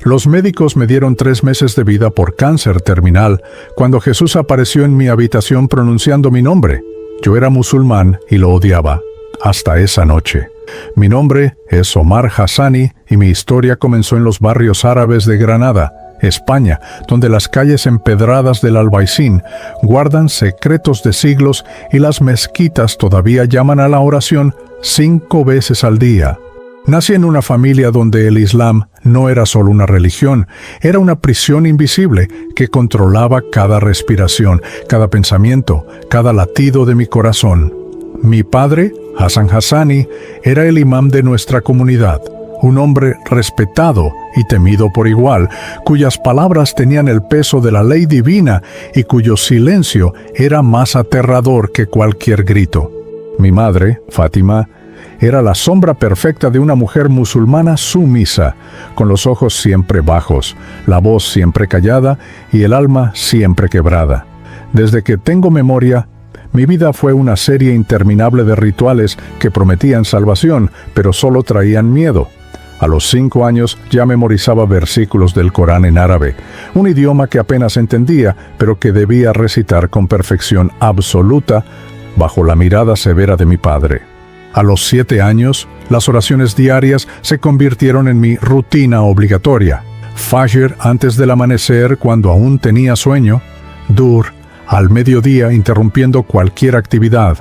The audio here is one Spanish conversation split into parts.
Los médicos me dieron 3 meses de vida por cáncer terminal cuando Jesús apareció en mi habitación pronunciando mi nombre. Yo era musulmán y lo odiaba, hasta esa noche. Mi nombre es Omar Hassani y mi historia comenzó en los barrios árabes de Granada, España, donde las calles empedradas del Albaicín guardan secretos de siglos y las mezquitas todavía llaman a la oración 5 veces al día. Nací en una familia donde el Islam no era solo una religión, era una prisión invisible que controlaba cada respiración, cada pensamiento, cada latido de mi corazón. Mi padre, Hassan Hassani, era el imam de nuestra comunidad, un hombre respetado y temido por igual, cuyas palabras tenían el peso de la ley divina y cuyo silencio era más aterrador que cualquier grito. Mi madre, Fátima, era la sombra perfecta de una mujer musulmana sumisa, con los ojos siempre bajos, la voz siempre callada y el alma siempre quebrada. Desde que tengo memoria, mi vida fue una serie interminable de rituales que prometían salvación, pero solo traían miedo. A los 5 años ya memorizaba versículos del Corán en árabe, un idioma que apenas entendía, pero que debía recitar con perfección absoluta bajo la mirada severa de mi padre. A los 7 años, las oraciones diarias se convirtieron en mi rutina obligatoria. Fajr antes del amanecer cuando aún tenía sueño, Dur al mediodía interrumpiendo cualquier actividad,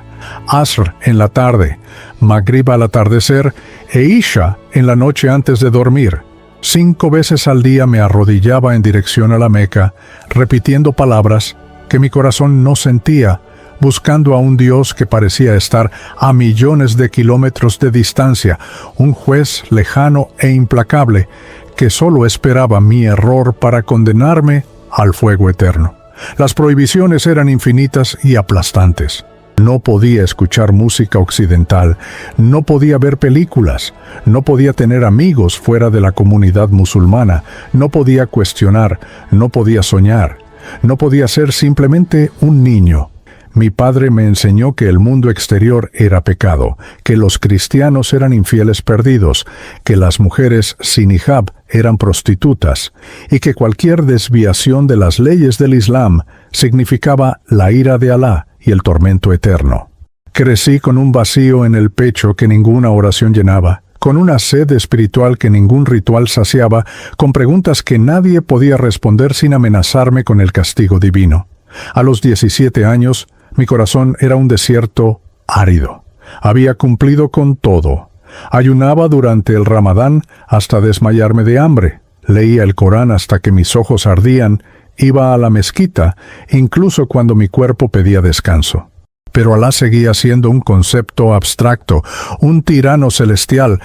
Asr en la tarde, Maghrib al atardecer e Isha en la noche antes de dormir. 5 veces al día me arrodillaba en dirección a la Meca, repitiendo palabras que mi corazón no sentía, buscando a un Dios que parecía estar a millones de kilómetros de distancia, un juez lejano e implacable que solo esperaba mi error para condenarme al fuego eterno. Las prohibiciones eran infinitas y aplastantes. No podía escuchar música occidental, no podía ver películas, no podía tener amigos fuera de la comunidad musulmana, no podía cuestionar, no podía soñar, no podía ser simplemente un niño. Mi padre me enseñó que el mundo exterior era pecado, que los cristianos eran infieles perdidos, que las mujeres sin hijab eran prostitutas, y que cualquier desviación de las leyes del Islam significaba la ira de Alá y el tormento eterno. Crecí con un vacío en el pecho que ninguna oración llenaba, con una sed espiritual que ningún ritual saciaba, con preguntas que nadie podía responder sin amenazarme con el castigo divino. A los 17 años, mi corazón era un desierto árido. Había cumplido con todo. Ayunaba durante el Ramadán hasta desmayarme de hambre. Leía el Corán hasta que mis ojos ardían. Iba a la mezquita, incluso cuando mi cuerpo pedía descanso. Pero Alá seguía siendo un concepto abstracto, un tirano celestial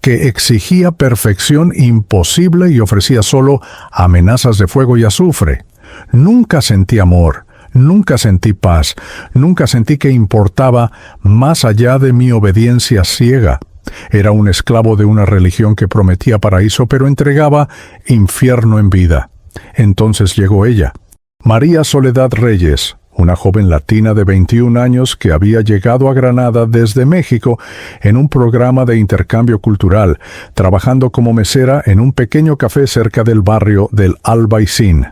que exigía perfección imposible y ofrecía solo amenazas de fuego y azufre. Nunca sentí amor. Nunca sentí paz, nunca sentí que importaba más allá de mi obediencia ciega. Era un esclavo de una religión que prometía paraíso, pero entregaba infierno en vida. Entonces llegó ella, María Soledad Reyes, una joven latina de 21 años que había llegado a Granada desde México en un programa de intercambio cultural, trabajando como mesera en un pequeño café cerca del barrio del Albaicín.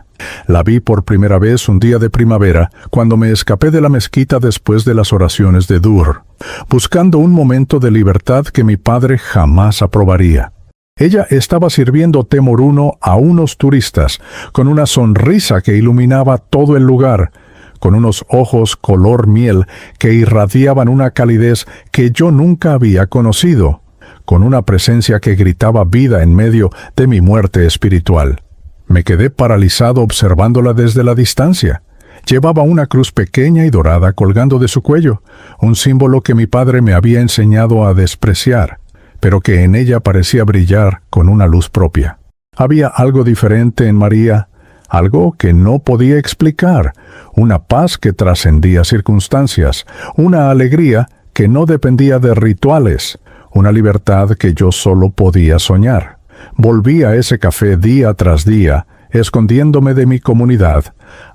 La vi por primera vez un día de primavera, cuando me escapé de la mezquita después de las oraciones de Dur, buscando un momento de libertad que mi padre jamás aprobaría. Ella estaba sirviendo té moruno a unos turistas, con una sonrisa que iluminaba todo el lugar, con unos ojos color miel que irradiaban una calidez que yo nunca había conocido, con una presencia que gritaba vida en medio de mi muerte espiritual. Me quedé paralizado observándola desde la distancia. Llevaba una cruz pequeña y dorada colgando de su cuello, un símbolo que mi padre me había enseñado a despreciar, pero que en ella parecía brillar con una luz propia. Había algo diferente en María, algo que no podía explicar, una paz que trascendía circunstancias, una alegría que no dependía de rituales, una libertad que yo solo podía soñar. Volví a ese café día tras día, escondiéndome de mi comunidad,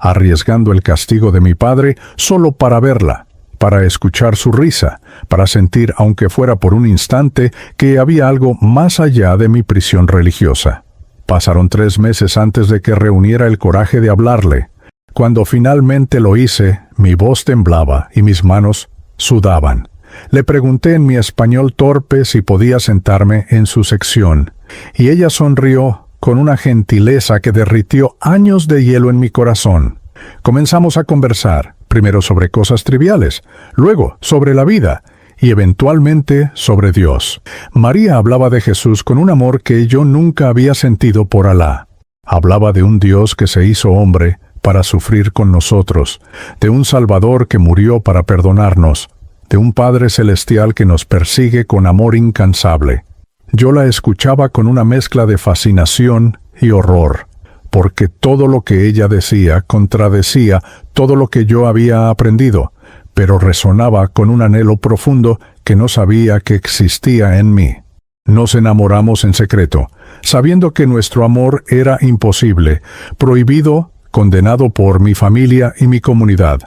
arriesgando el castigo de mi padre solo para verla, para escuchar su risa, para sentir, aunque fuera por un instante, que había algo más allá de mi prisión religiosa. Pasaron 3 meses antes de que reuniera el coraje de hablarle. Cuando finalmente lo hice, mi voz temblaba y mis manos sudaban. Le pregunté en mi español torpe si podía sentarme en su sección, y ella sonrió con una gentileza que derritió años de hielo en mi corazón. Comenzamos a conversar, primero sobre cosas triviales, luego sobre la vida, y eventualmente sobre Dios. María hablaba de Jesús con un amor que yo nunca había sentido por Alá. Hablaba de un Dios que se hizo hombre para sufrir con nosotros, de un Salvador que murió para perdonarnos, de un Padre Celestial que nos persigue con amor incansable. Yo la escuchaba con una mezcla de fascinación y horror, porque todo lo que ella decía contradecía todo lo que yo había aprendido, pero resonaba con un anhelo profundo que no sabía que existía en mí. Nos enamoramos en secreto, sabiendo que nuestro amor era imposible, prohibido, condenado por mi familia y mi comunidad.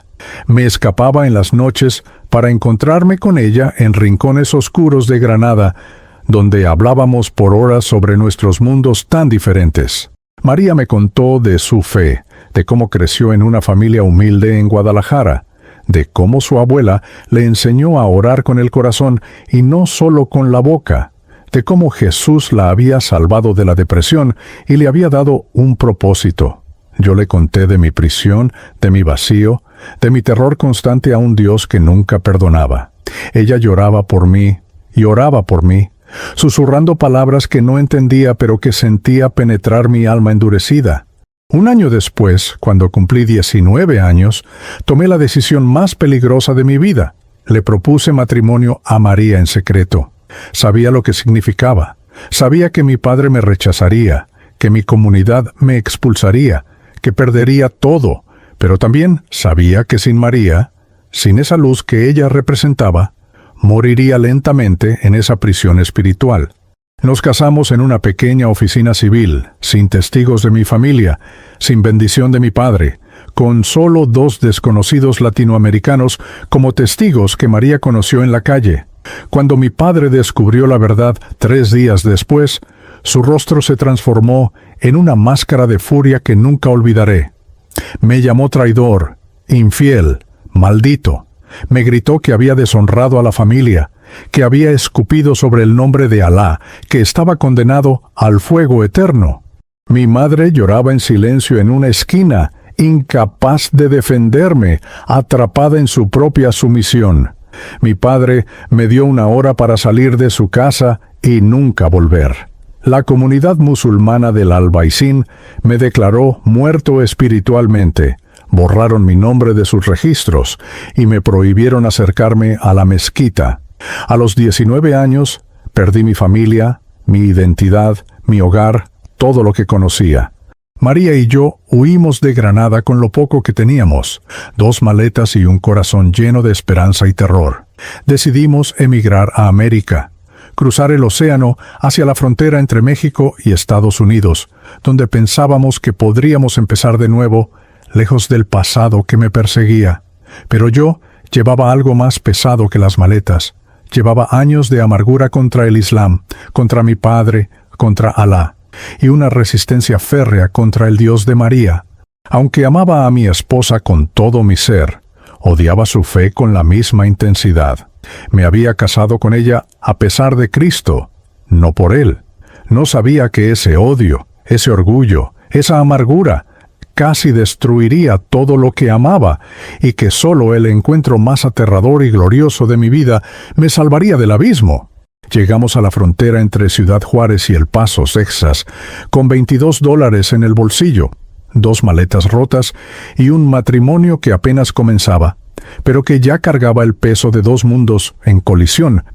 Me escapaba en las noches para encontrarme con ella en rincones oscuros de Granada, donde hablábamos por horas sobre nuestros mundos tan diferentes. María me contó de su fe, de cómo creció en una familia humilde en Guadalajara, de cómo su abuela le enseñó a orar con el corazón y no solo con la boca, de cómo Jesús la había salvado de la depresión y le había dado un propósito. Yo le conté de mi prisión, de mi vacío, de mi terror constante a un Dios que nunca perdonaba. Ella lloraba por mí y oraba por mí, susurrando palabras que no entendía pero que sentía penetrar mi alma endurecida. Un año después, cuando cumplí 19 años, tomé la decisión más peligrosa de mi vida. Le propuse matrimonio a María en secreto. Sabía lo que significaba. Sabía que mi padre me rechazaría, que mi comunidad me expulsaría, que perdería todo, pero también sabía que sin María, sin esa luz que ella representaba, moriría lentamente en esa prisión espiritual. Nos casamos en una pequeña oficina civil, sin testigos de mi familia, sin bendición de mi padre, con solo 2 desconocidos latinoamericanos como testigos que María conoció en la calle. Cuando mi padre descubrió la verdad 3 días después, su rostro se transformó en una máscara de furia que nunca olvidaré. Me llamó traidor, infiel, maldito. Me gritó que había deshonrado a la familia, que había escupido sobre el nombre de Alá, que estaba condenado al fuego eterno. Mi madre lloraba en silencio en una esquina, incapaz de defenderme, atrapada en su propia sumisión. Mi padre me dio 1 hora para salir de su casa y nunca volver. La comunidad musulmana del Albaicín me declaró muerto espiritualmente. Borraron mi nombre de sus registros y me prohibieron acercarme a la mezquita. A los 19 años, perdí mi familia, mi identidad, mi hogar, todo lo que conocía. María y yo huimos de Granada con lo poco que teníamos, 2 maletas y un corazón lleno de esperanza y terror. Decidimos emigrar a América, cruzar el océano hacia la frontera entre México y Estados Unidos, donde pensábamos que podríamos empezar de nuevo, lejos del pasado que me perseguía. Pero yo llevaba algo más pesado que las maletas. Llevaba años de amargura contra el Islam, contra mi padre, contra Alá, y una resistencia férrea contra el Dios de María. Aunque amaba a mi esposa con todo mi ser, odiaba su fe con la misma intensidad. Me había casado con ella a pesar de Cristo, no por Él. No sabía que ese odio, ese orgullo, esa amargura, casi destruiría todo lo que amaba, y que solo el encuentro más aterrador y glorioso de mi vida me salvaría del abismo. Llegamos a la frontera entre Ciudad Juárez y El Paso, Texas, con $22 en el bolsillo, 2 maletas rotas y un matrimonio que apenas comenzaba, pero que ya cargaba el peso de 2 mundos en colisión.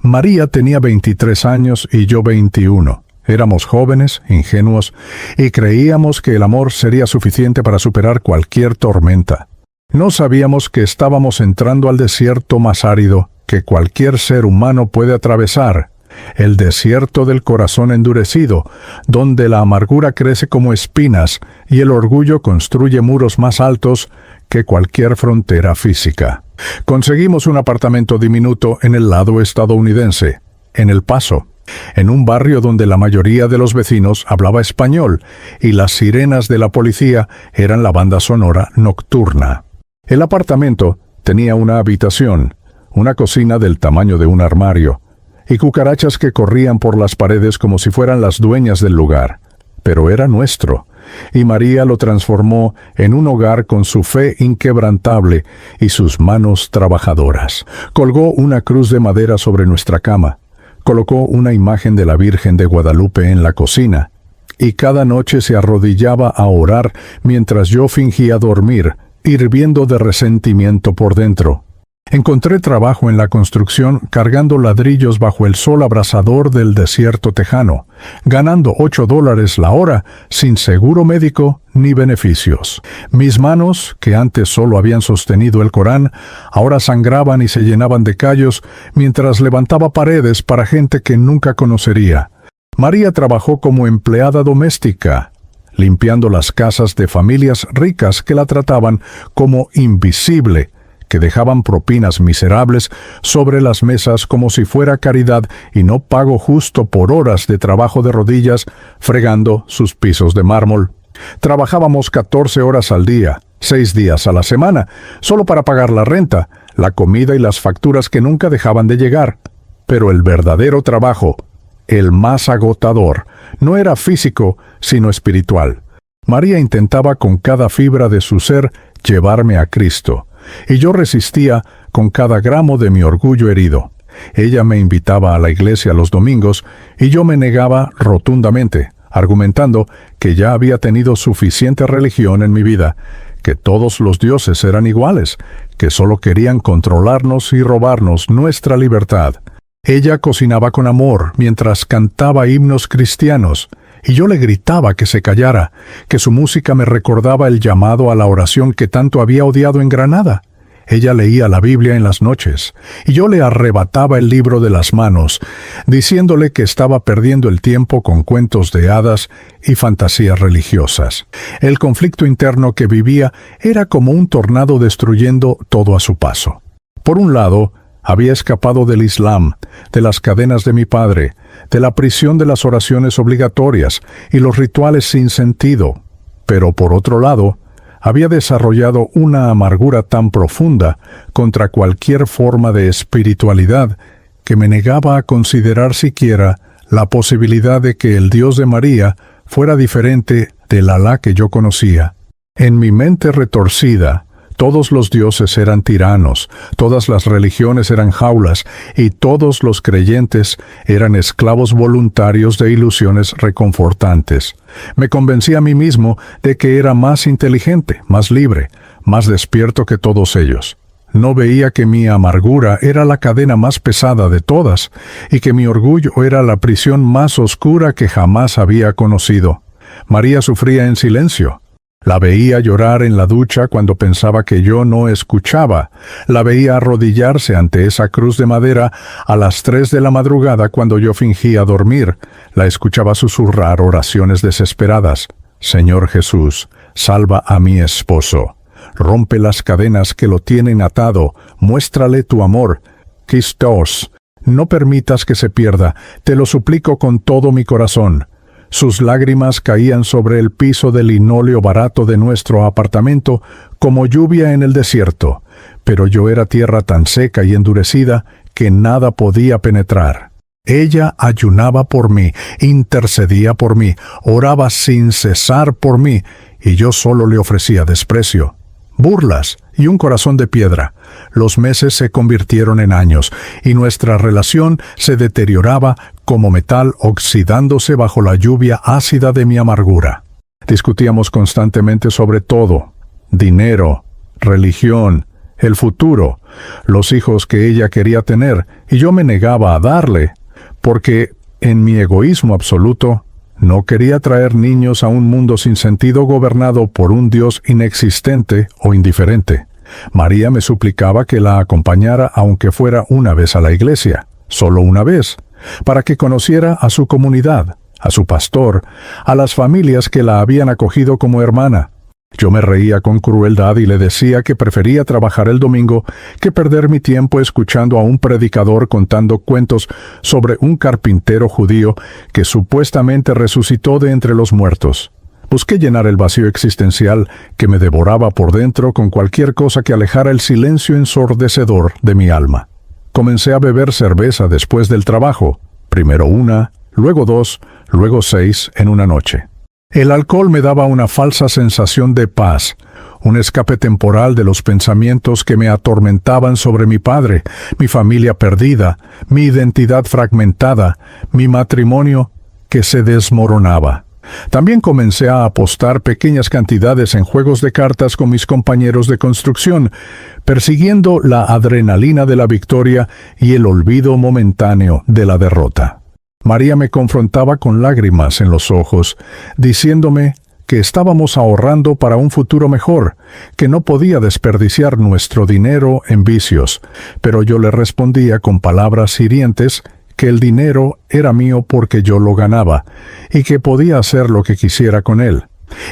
María tenía 23 años y yo 21. Éramos jóvenes, ingenuos, y creíamos que el amor sería suficiente para superar cualquier tormenta. No sabíamos que estábamos entrando al desierto más árido que cualquier ser humano puede atravesar, el desierto del corazón endurecido, donde la amargura crece como espinas y el orgullo construye muros más altos que cualquier frontera física. Conseguimos un apartamento diminuto en el lado estadounidense, en El Paso, en un barrio donde la mayoría de los vecinos hablaba español y las sirenas de la policía eran la banda sonora nocturna. El apartamento tenía una habitación, una cocina del tamaño de un armario, y cucarachas que corrían por las paredes como si fueran las dueñas del lugar. Pero era nuestro, y María lo transformó en un hogar con su fe inquebrantable y sus manos trabajadoras. Colgó una cruz de madera sobre nuestra cama, colocó una imagen de la Virgen de Guadalupe en la cocina, y cada noche se arrodillaba a orar mientras yo fingía dormir, hirviendo de resentimiento por dentro. Encontré trabajo en la construcción cargando ladrillos bajo el sol abrasador del desierto tejano, ganando $8 la hora sin seguro médico ni beneficios. Mis manos, que antes solo habían sostenido el Corán, ahora sangraban y se llenaban de callos mientras levantaba paredes para gente que nunca conocería. María trabajó como empleada doméstica, limpiando las casas de familias ricas que la trataban como invisible, que dejaban propinas miserables sobre las mesas como si fuera caridad y no pago justo por horas de trabajo de rodillas fregando sus pisos de mármol. Trabajábamos 14 horas al día, 6 días a la semana, solo para pagar la renta, la comida y las facturas que nunca dejaban de llegar. Pero el verdadero trabajo, el más agotador, no era físico, sino espiritual. María intentaba con cada fibra de su ser llevarme a Cristo, y yo resistía con cada gramo de mi orgullo herido. Ella me invitaba a la iglesia los domingos y yo me negaba rotundamente, argumentando que ya había tenido suficiente religión en mi vida, que todos los dioses eran iguales, que solo querían controlarnos y robarnos nuestra libertad. Ella cocinaba con amor mientras cantaba himnos cristianos, y yo le gritaba que se callara, que su música me recordaba el llamado a la oración que tanto había odiado en Granada. Ella leía la Biblia en las noches, y yo le arrebataba el libro de las manos, diciéndole que estaba perdiendo el tiempo con cuentos de hadas y fantasías religiosas. El conflicto interno que vivía era como un tornado destruyendo todo a su paso. Por un lado, había escapado del Islam, de las cadenas de mi padre, de la prisión de las oraciones obligatorias y los rituales sin sentido. Pero por otro lado, había desarrollado una amargura tan profunda contra cualquier forma de espiritualidad que me negaba a considerar siquiera la posibilidad de que el Dios de María fuera diferente del Alá que yo conocía. En mi mente retorcida, todos los dioses eran tiranos, todas las religiones eran jaulas, y todos los creyentes eran esclavos voluntarios de ilusiones reconfortantes. Me convencí a mí mismo de que era más inteligente, más libre, más despierto que todos ellos. No veía que mi amargura era la cadena más pesada de todas, y que mi orgullo era la prisión más oscura que jamás había conocido. María sufría en silencio. La veía llorar en la ducha cuando pensaba que yo no escuchaba. La veía arrodillarse ante esa cruz de madera a las 3 de la madrugada cuando yo fingía dormir. La escuchaba susurrar oraciones desesperadas. Señor Jesús, salva a mi esposo. Rompe las cadenas que lo tienen atado. Muéstrale tu amor. Christos, no permitas que se pierda. Te lo suplico con todo mi corazón. Sus lágrimas caían sobre el piso de linóleo barato de nuestro apartamento como lluvia en el desierto, pero yo era tierra tan seca y endurecida que nada podía penetrar. Ella ayunaba por mí, intercedía por mí, oraba sin cesar por mí, y yo solo le ofrecía desprecio, burlas y un corazón de piedra. Los meses se convirtieron en años, y nuestra relación se deterioraba como metal oxidándose bajo la lluvia ácida de mi amargura. Discutíamos constantemente sobre todo: dinero, religión, el futuro, los hijos que ella quería tener, y yo me negaba a darle, porque, en mi egoísmo absoluto, no quería traer niños a un mundo sin sentido gobernado por un Dios inexistente o indiferente. María me suplicaba que la acompañara aunque fuera una vez a la iglesia, solo una vez, para que conociera a su comunidad, a su pastor, a las familias que la habían acogido como hermana. Yo me reía con crueldad y le decía que prefería trabajar el domingo que perder mi tiempo escuchando a un predicador contando cuentos sobre un carpintero judío que supuestamente resucitó de entre los muertos. Busqué llenar el vacío existencial que me devoraba por dentro con cualquier cosa que alejara el silencio ensordecedor de mi alma. Comencé a beber cerveza después del trabajo, primero 1, luego 2, luego 6 en una noche. El alcohol me daba una falsa sensación de paz, un escape temporal de los pensamientos que me atormentaban sobre mi padre, mi familia perdida, mi identidad fragmentada, mi matrimonio que se desmoronaba. También comencé a apostar pequeñas cantidades en juegos de cartas con mis compañeros de construcción, persiguiendo la adrenalina de la victoria y el olvido momentáneo de la derrota. María me confrontaba con lágrimas en los ojos, diciéndome que estábamos ahorrando para un futuro mejor, que no podía desperdiciar nuestro dinero en vicios, pero yo le respondía con palabras hirientes que el dinero era mío porque yo lo ganaba, y que podía hacer lo que quisiera con él.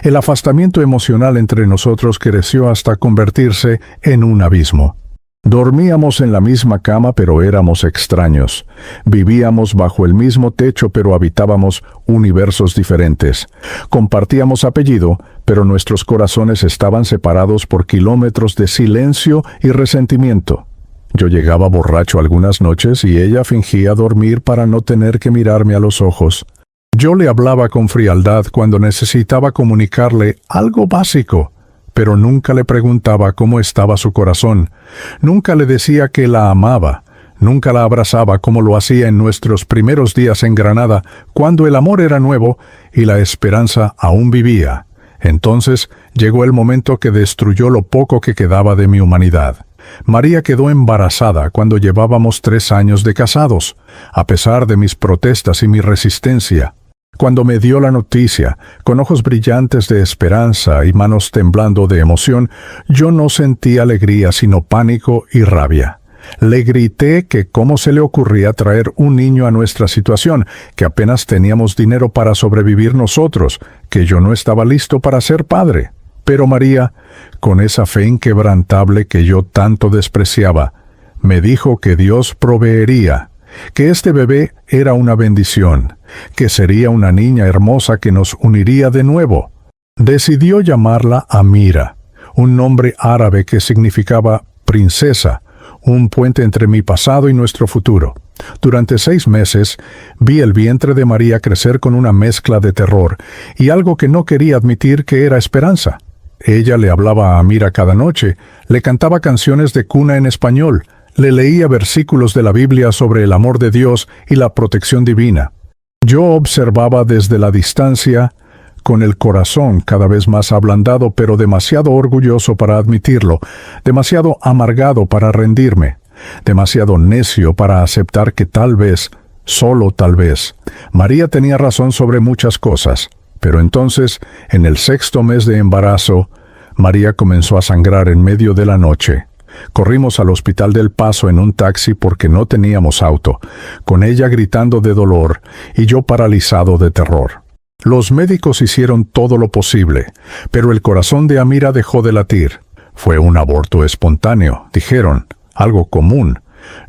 El afastamiento emocional entre nosotros creció hasta convertirse en un abismo. Dormíamos en la misma cama, pero éramos extraños. Vivíamos bajo el mismo techo, pero habitábamos universos diferentes. Compartíamos apellido, pero nuestros corazones estaban separados por kilómetros de silencio y resentimiento. Yo llegaba borracho algunas noches y ella fingía dormir para no tener que mirarme a los ojos. Yo le hablaba con frialdad cuando necesitaba comunicarle algo básico, pero nunca le preguntaba cómo estaba su corazón. Nunca le decía que la amaba. Nunca la abrazaba como lo hacía en nuestros primeros días en Granada, cuando el amor era nuevo y la esperanza aún vivía. Entonces llegó el momento que destruyó lo poco que quedaba de mi humanidad. María quedó embarazada cuando llevábamos 3 años de casados, a pesar de mis protestas y mi resistencia. Cuando me dio la noticia, con ojos brillantes de esperanza y manos temblando de emoción, yo no sentí alegría sino pánico y rabia. Le grité que cómo se le ocurría traer un niño a nuestra situación, que apenas teníamos dinero para sobrevivir nosotros, que yo no estaba listo para ser padre. Pero María, con esa fe inquebrantable que yo tanto despreciaba, me dijo que Dios proveería, que este bebé era una bendición, que sería una niña hermosa que nos uniría de nuevo. Decidió llamarla Amira, un nombre árabe que significaba princesa, un puente entre mi pasado y nuestro futuro. Durante 6 meses vi el vientre de María crecer con una mezcla de terror y algo que no quería admitir, que era esperanza. Ella le hablaba a Amira cada noche, le cantaba canciones de cuna en español, le leía versículos de la Biblia sobre el amor de Dios y la protección divina. Yo observaba desde la distancia, con el corazón cada vez más ablandado, pero demasiado orgulloso para admitirlo, demasiado amargado para rendirme, demasiado necio para aceptar que tal vez, solo tal vez, María tenía razón sobre muchas cosas. Pero entonces, en el 6º mes de embarazo, María comenzó a sangrar en medio de la noche. Corrimos al Hospital del Paso en un taxi porque no teníamos auto, con ella gritando de dolor y yo paralizado de terror. Los médicos hicieron todo lo posible, pero el corazón de Amira dejó de latir. Fue un aborto espontáneo, dijeron, algo común.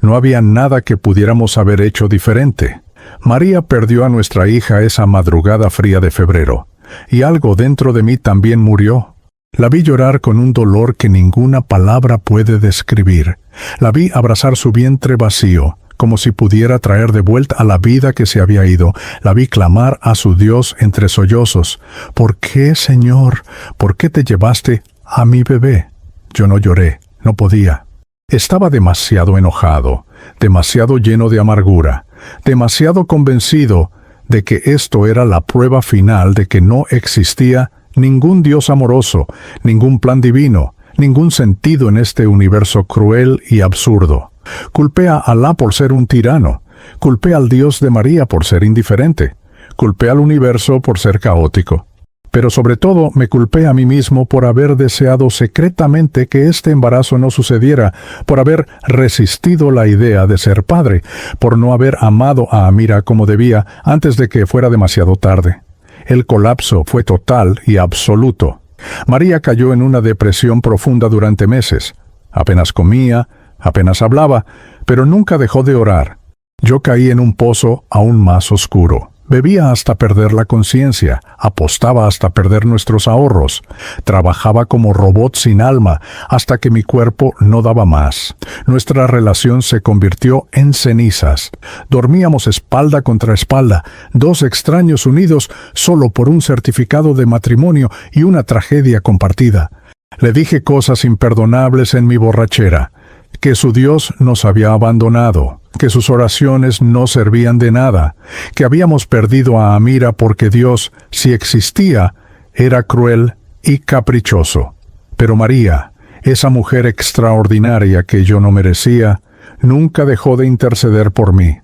No había nada que pudiéramos haber hecho diferente. María perdió a nuestra hija esa madrugada fría de febrero, y algo dentro de mí también murió. La vi llorar con un dolor que ninguna palabra puede describir. La vi abrazar su vientre vacío, como si pudiera traer de vuelta a la vida que se había ido. La vi clamar a su Dios entre sollozos. ¿Por qué, Señor? ¿Por qué te llevaste a mi bebé? Yo no lloré, no podía. Estaba demasiado enojado, demasiado lleno de amargura, demasiado convencido de que esto era la prueba final de que no existía ningún Dios amoroso, ningún plan divino, ningún sentido en este universo cruel y absurdo. Culpé a Alá por ser un tirano. Culpé al Dios de María por ser indiferente. Culpé al universo por ser caótico. Pero sobre todo me culpé a mí mismo por haber deseado secretamente que este embarazo no sucediera, por haber resistido la idea de ser padre, por no haber amado a Amira como debía antes de que fuera demasiado tarde. El colapso fue total y absoluto. María cayó en una depresión profunda durante meses. Apenas comía, apenas hablaba, pero nunca dejó de orar. Yo caí en un pozo aún más oscuro. Bebía hasta perder la conciencia, apostaba hasta perder nuestros ahorros, trabajaba como robot sin alma hasta que mi cuerpo no daba más. Nuestra relación se convirtió en cenizas. Dormíamos espalda contra espalda, dos extraños unidos solo por un certificado de matrimonio y una tragedia compartida. Le dije cosas imperdonables en mi borrachera, que su Dios nos había abandonado, que sus oraciones no servían de nada, que habíamos perdido a Amira porque Dios, si existía, era cruel y caprichoso. Pero María, esa mujer extraordinaria que yo no merecía, nunca dejó de interceder por mí,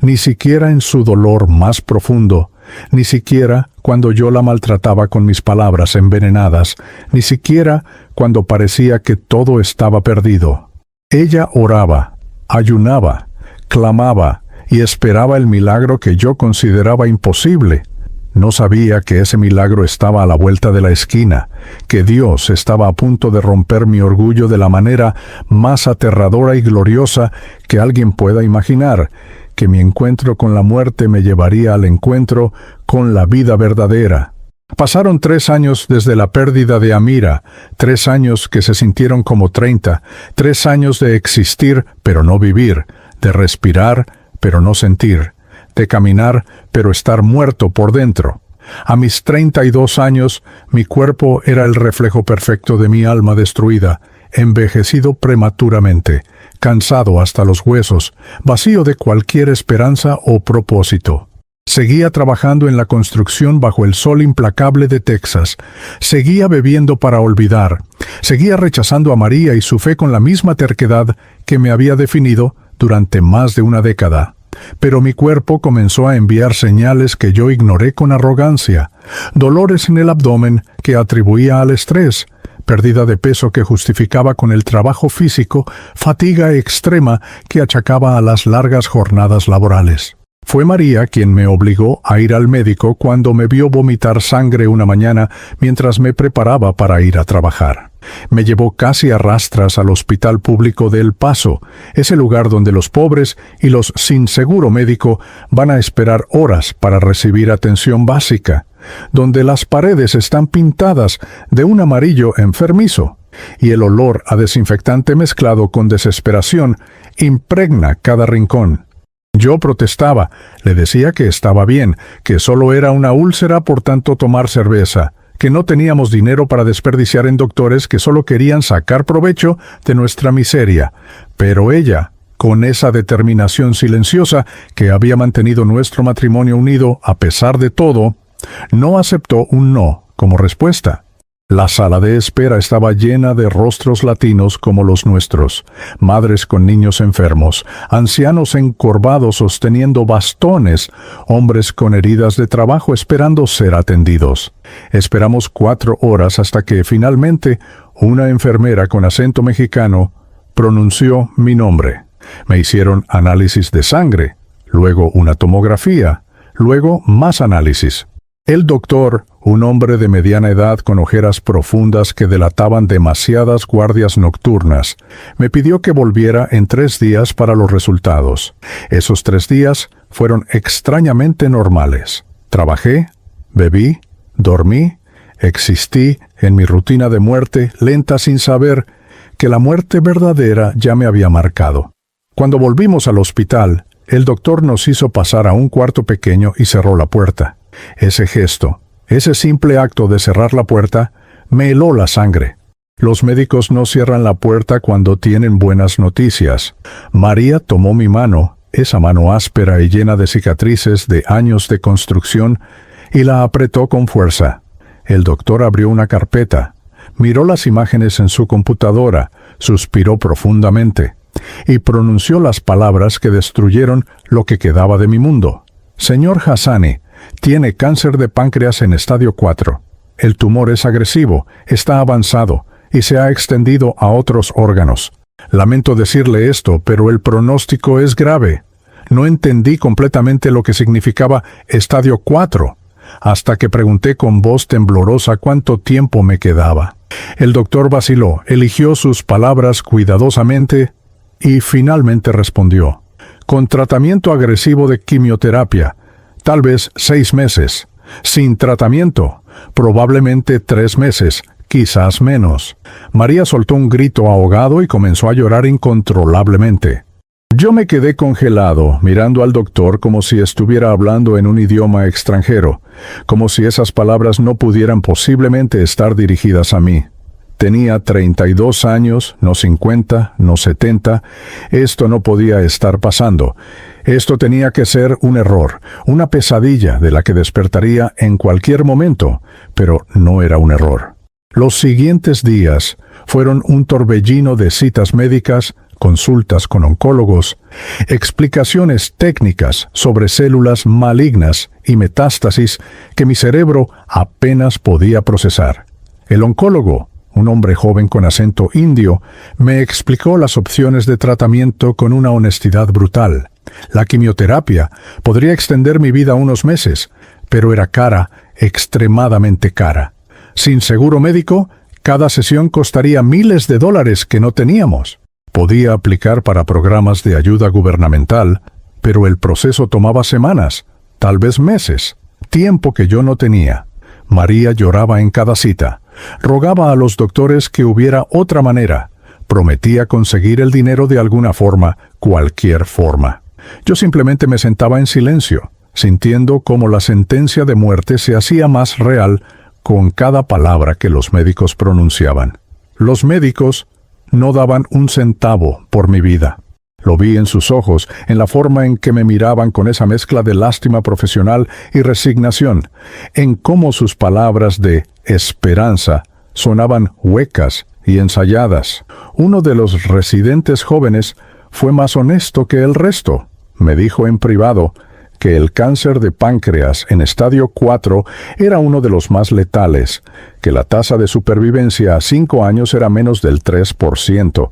ni siquiera en su dolor más profundo, ni siquiera cuando yo la maltrataba con mis palabras envenenadas, ni siquiera cuando parecía que todo estaba perdido. Ella oraba, ayunaba, clamaba y esperaba el milagro que yo consideraba imposible. No sabía que ese milagro estaba a la vuelta de la esquina, que Dios estaba a punto de romper mi orgullo de la manera más aterradora y gloriosa que alguien pueda imaginar, que mi encuentro con la muerte me llevaría al encuentro con la vida verdadera. Pasaron 3 años desde la pérdida de Amira, 3 años que se sintieron como 30, 3 años de existir pero no vivir, de respirar pero no sentir, de caminar pero estar muerto por dentro. A mis 32 años, mi cuerpo era el reflejo perfecto de mi alma destruida, envejecido prematuramente, cansado hasta los huesos, vacío de cualquier esperanza o propósito. Seguía trabajando en la construcción bajo el sol implacable de Texas. Seguía bebiendo para olvidar. Seguía rechazando a María y su fe con la misma terquedad que me había definido durante más de una década. Pero mi cuerpo comenzó a enviar señales que yo ignoré con arrogancia. Dolores en el abdomen que atribuía al estrés, pérdida de peso que justificaba con el trabajo físico, fatiga extrema que achacaba a las largas jornadas laborales. Fue María quien me obligó a ir al médico cuando me vio vomitar sangre una mañana mientras me preparaba para ir a trabajar. Me llevó casi a rastras al hospital público de El Paso, ese lugar donde los pobres y los sin seguro médico van a esperar horas para recibir atención básica, donde las paredes están pintadas de un amarillo enfermizo, y el olor a desinfectante mezclado con desesperación impregna cada rincón. Yo protestaba, le decía que estaba bien, que solo era una úlcera por tanto tomar cerveza, que no teníamos dinero para desperdiciar en doctores que solo querían sacar provecho de nuestra miseria. Pero ella, con esa determinación silenciosa que había mantenido nuestro matrimonio unido a pesar de todo, no aceptó un no como respuesta. La sala de espera estaba llena de rostros latinos como los nuestros, madres con niños enfermos, ancianos encorvados sosteniendo bastones, hombres con heridas de trabajo esperando ser atendidos. Esperamos 4 horas hasta que finalmente una enfermera con acento mexicano pronunció mi nombre. Me hicieron análisis de sangre, luego una tomografía, luego más análisis. El doctor, un hombre de mediana edad con ojeras profundas que delataban demasiadas guardias nocturnas, me pidió que volviera en 3 días para los resultados. Esos 3 días fueron extrañamente normales. Trabajé, bebí, dormí, existí en mi rutina de muerte lenta sin saber que la muerte verdadera ya me había marcado. Cuando volvimos al hospital, el doctor nos hizo pasar a un cuarto pequeño y cerró la puerta. Ese gesto, ese simple acto de cerrar la puerta, me heló la sangre. Los médicos no cierran la puerta cuando tienen buenas noticias. María tomó mi mano, esa mano áspera y llena de cicatrices de años de construcción, y la apretó con fuerza. El doctor abrió una carpeta, miró las imágenes en su computadora, suspiró profundamente, y pronunció las palabras que destruyeron lo que quedaba de mi mundo. Señor Hassani, tiene cáncer de páncreas en estadio 4. El tumor es agresivo, está avanzado y se ha extendido a otros órganos. Lamento decirle esto, pero el pronóstico es grave. No entendí completamente lo que significaba estadio 4. hasta que pregunté con voz temblorosa cuánto tiempo me quedaba. El doctor vaciló, eligió sus palabras cuidadosamente y finalmente respondió: con tratamiento agresivo de quimioterapia, tal vez 6 meses. Sin tratamiento, probablemente 3 meses, quizás menos. María soltó un grito ahogado y comenzó a llorar incontrolablemente. Yo me quedé congelado, mirando al doctor como si estuviera hablando en un idioma extranjero, como si esas palabras no pudieran posiblemente estar dirigidas a mí. Tenía 32 años, no 50, no 70. Esto no podía estar pasando. Esto tenía que ser un error, una pesadilla de la que despertaría en cualquier momento, pero no era un error. Los siguientes días fueron un torbellino de citas médicas, consultas con oncólogos, explicaciones técnicas sobre células malignas y metástasis que mi cerebro apenas podía procesar. El oncólogo, un hombre joven con acento indio, me explicó las opciones de tratamiento con una honestidad brutal. La quimioterapia podría extender mi vida unos meses, pero era cara, extremadamente cara. Sin seguro médico, cada sesión costaría miles de dólares que no teníamos. Podía aplicar para programas de ayuda gubernamental, pero el proceso tomaba semanas, tal vez meses, tiempo que yo no tenía. María lloraba en cada cita, rogaba a los doctores que hubiera otra manera, prometía conseguir el dinero de alguna forma, cualquier forma. Yo simplemente me sentaba en silencio, sintiendo cómo la sentencia de muerte se hacía más real con cada palabra que los médicos pronunciaban. Los médicos no daban un centavo por mi vida. Lo vi en sus ojos, en la forma en que me miraban con esa mezcla de lástima profesional y resignación, en cómo sus palabras de esperanza sonaban huecas y ensayadas. Uno de los residentes jóvenes fue más honesto que el resto. Me dijo en privado que el cáncer de páncreas en estadio 4 era uno de los más letales, que la tasa de supervivencia a 5 años era menos del 3%,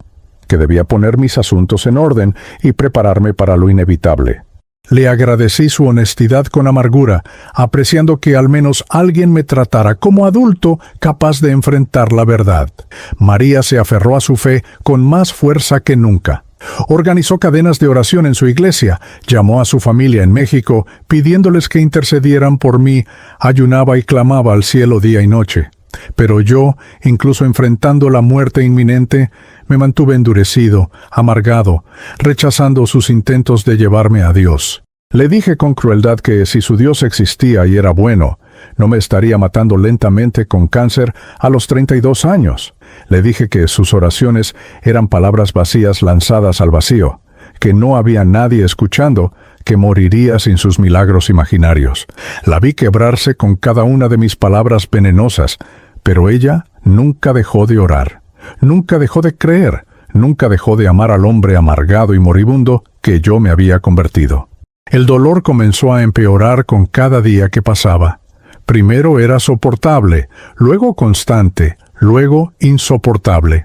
que debía poner mis asuntos en orden y prepararme para lo inevitable. Le agradecí su honestidad con amargura, apreciando que al menos alguien me tratara como adulto capaz de enfrentar la verdad. María se aferró a su fe con más fuerza que nunca. Organizó cadenas de oración en su iglesia, llamó a su familia en México, pidiéndoles que intercedieran por mí, ayunaba y clamaba al cielo día y noche. Pero yo, incluso enfrentando la muerte inminente, me mantuve endurecido, amargado, rechazando sus intentos de llevarme a Dios. Le dije con crueldad que si su Dios existía y era bueno, no me estaría matando lentamente con cáncer a los 32 años. Le dije que sus oraciones eran palabras vacías lanzadas al vacío, que no había nadie escuchando, que moriría sin sus milagros imaginarios. La vi quebrarse con cada una de mis palabras venenosas, pero ella nunca dejó de orar, nunca dejó de creer, nunca dejó de amar al hombre amargado y moribundo que yo me había convertido. El dolor comenzó a empeorar con cada día que pasaba. Primero era soportable, luego constante, luego insoportable.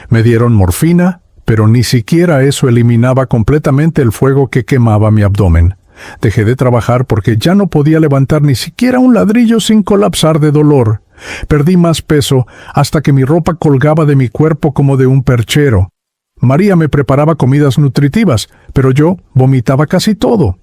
Me dieron morfina, pero ni siquiera eso eliminaba completamente el fuego que quemaba mi abdomen. Dejé de trabajar porque ya no podía levantar ni siquiera un ladrillo sin colapsar de dolor. Perdí más peso hasta que mi ropa colgaba de mi cuerpo como de un perchero. María me preparaba comidas nutritivas, pero yo vomitaba casi todo.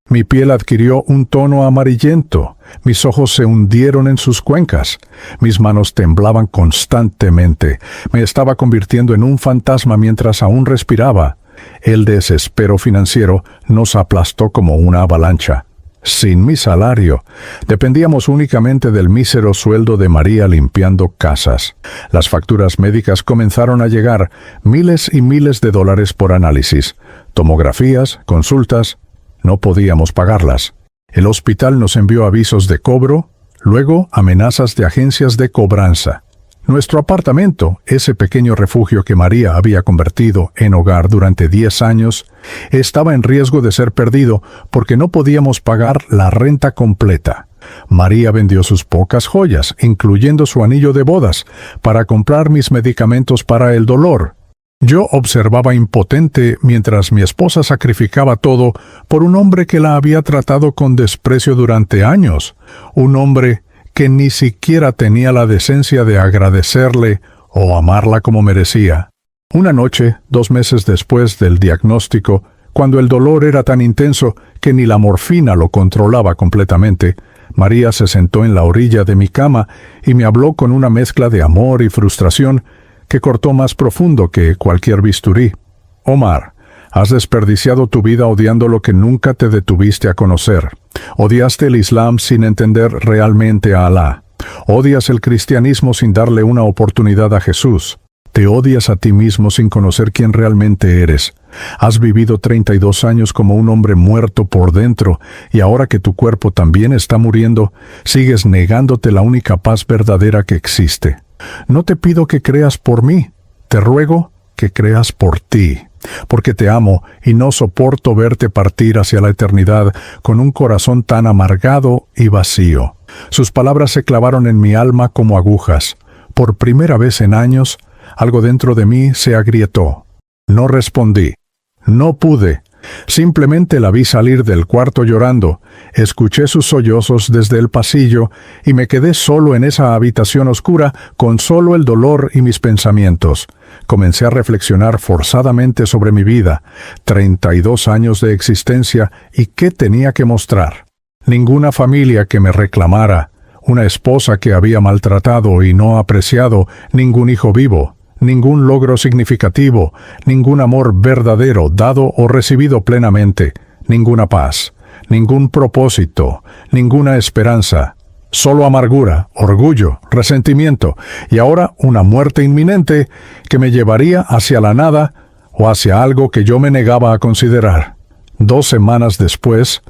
Mi piel adquirió un tono amarillento, mis ojos se hundieron en sus cuencas, mis manos temblaban constantemente, me estaba convirtiendo en un fantasma mientras aún respiraba. El desespero financiero nos aplastó como una avalancha. Sin mi salario, dependíamos únicamente del mísero sueldo de María limpiando casas. Las facturas médicas comenzaron a llegar, miles y miles de dólares por análisis, tomografías, consultas. No podíamos pagarlas. El hospital nos envió avisos de cobro, luego amenazas de agencias de cobranza. Nuestro apartamento, ese pequeño refugio que María había convertido en hogar durante 10 años, estaba en riesgo de ser perdido porque no podíamos pagar la renta completa. María vendió sus pocas joyas, incluyendo su anillo de bodas, para comprar mis medicamentos para el dolor. Yo observaba impotente mientras mi esposa sacrificaba todo por un hombre que la había tratado con desprecio durante años, un hombre que ni siquiera tenía la decencia de agradecerle o amarla como merecía. Una noche, 2 meses después del diagnóstico, cuando el dolor era tan intenso que ni la morfina lo controlaba completamente, María se sentó en la orilla de mi cama y me habló con una mezcla de amor y frustración que cortó más profundo que cualquier bisturí. Omar, has desperdiciado tu vida odiando lo que nunca te detuviste a conocer. Odiaste el Islam sin entender realmente a Alá. Odias el cristianismo sin darle una oportunidad a Jesús. Te odias a ti mismo sin conocer quién realmente eres. Has vivido 32 años como un hombre muerto por dentro, y ahora que tu cuerpo también está muriendo, sigues negándote la única paz verdadera que existe. No te pido que creas por mí, te ruego que creas por ti, porque te amo y no soporto verte partir hacia la eternidad con un corazón tan amargado y vacío. Sus palabras se clavaron en mi alma como agujas. Por primera vez en años, algo dentro de mí se agrietó. No respondí. No pude. Simplemente la vi salir del cuarto llorando, escuché sus sollozos desde el pasillo y me quedé solo en esa habitación oscura con solo el dolor y mis pensamientos. Comencé a reflexionar forzadamente sobre mi vida, 32 años de existencia y qué tenía que mostrar. Ninguna familia que me reclamara, una esposa que había maltratado y no apreciado, ningún hijo vivo. Ningún logro significativo, ningún amor verdadero dado o recibido plenamente, ninguna paz, ningún propósito, ninguna esperanza, solo amargura, orgullo, resentimiento y ahora una muerte inminente que me llevaría hacia la nada o hacia algo que yo me negaba a considerar. 2 semanas después,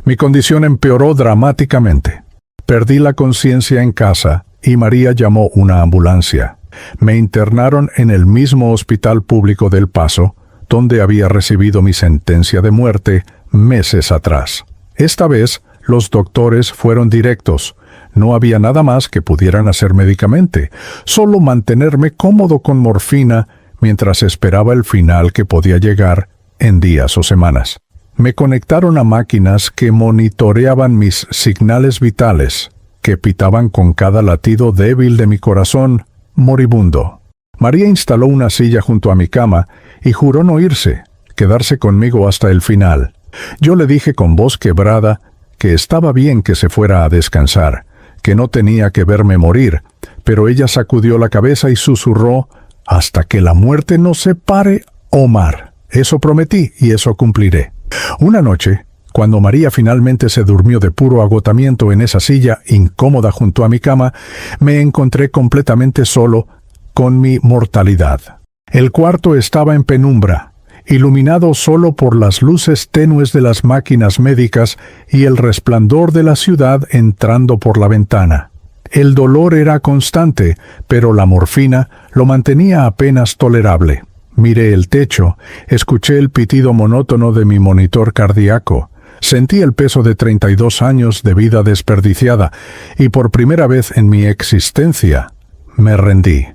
mi condición empeoró dramáticamente. Perdí la conciencia en casa y María llamó una ambulancia. Me internaron en el mismo hospital público del Paso, donde había recibido mi sentencia de muerte meses atrás. Esta vez, los doctores fueron directos. No había nada más que pudieran hacer médicamente, solo mantenerme cómodo con morfina mientras esperaba el final que podía llegar en días o semanas. Me conectaron a máquinas que monitoreaban mis señales vitales, que pitaban con cada latido débil de mi corazón moribundo. María instaló una silla junto a mi cama y juró no irse, quedarse conmigo hasta el final. Yo le dije con voz quebrada que estaba bien que se fuera a descansar, que no tenía que verme morir, pero ella sacudió la cabeza y susurró: «Hasta que la muerte nos separe, Omar. Eso prometí y eso cumpliré». Una noche, cuando María finalmente se durmió de puro agotamiento en esa silla incómoda junto a mi cama, me encontré completamente solo con mi mortalidad. El cuarto estaba en penumbra, iluminado solo por las luces tenues de las máquinas médicas y el resplandor de la ciudad entrando por la ventana. El dolor era constante, pero la morfina lo mantenía apenas tolerable. Miré el techo, escuché el pitido monótono de mi monitor cardíaco. Sentí el peso de 32 años de vida desperdiciada y por primera vez en mi existencia me rendí.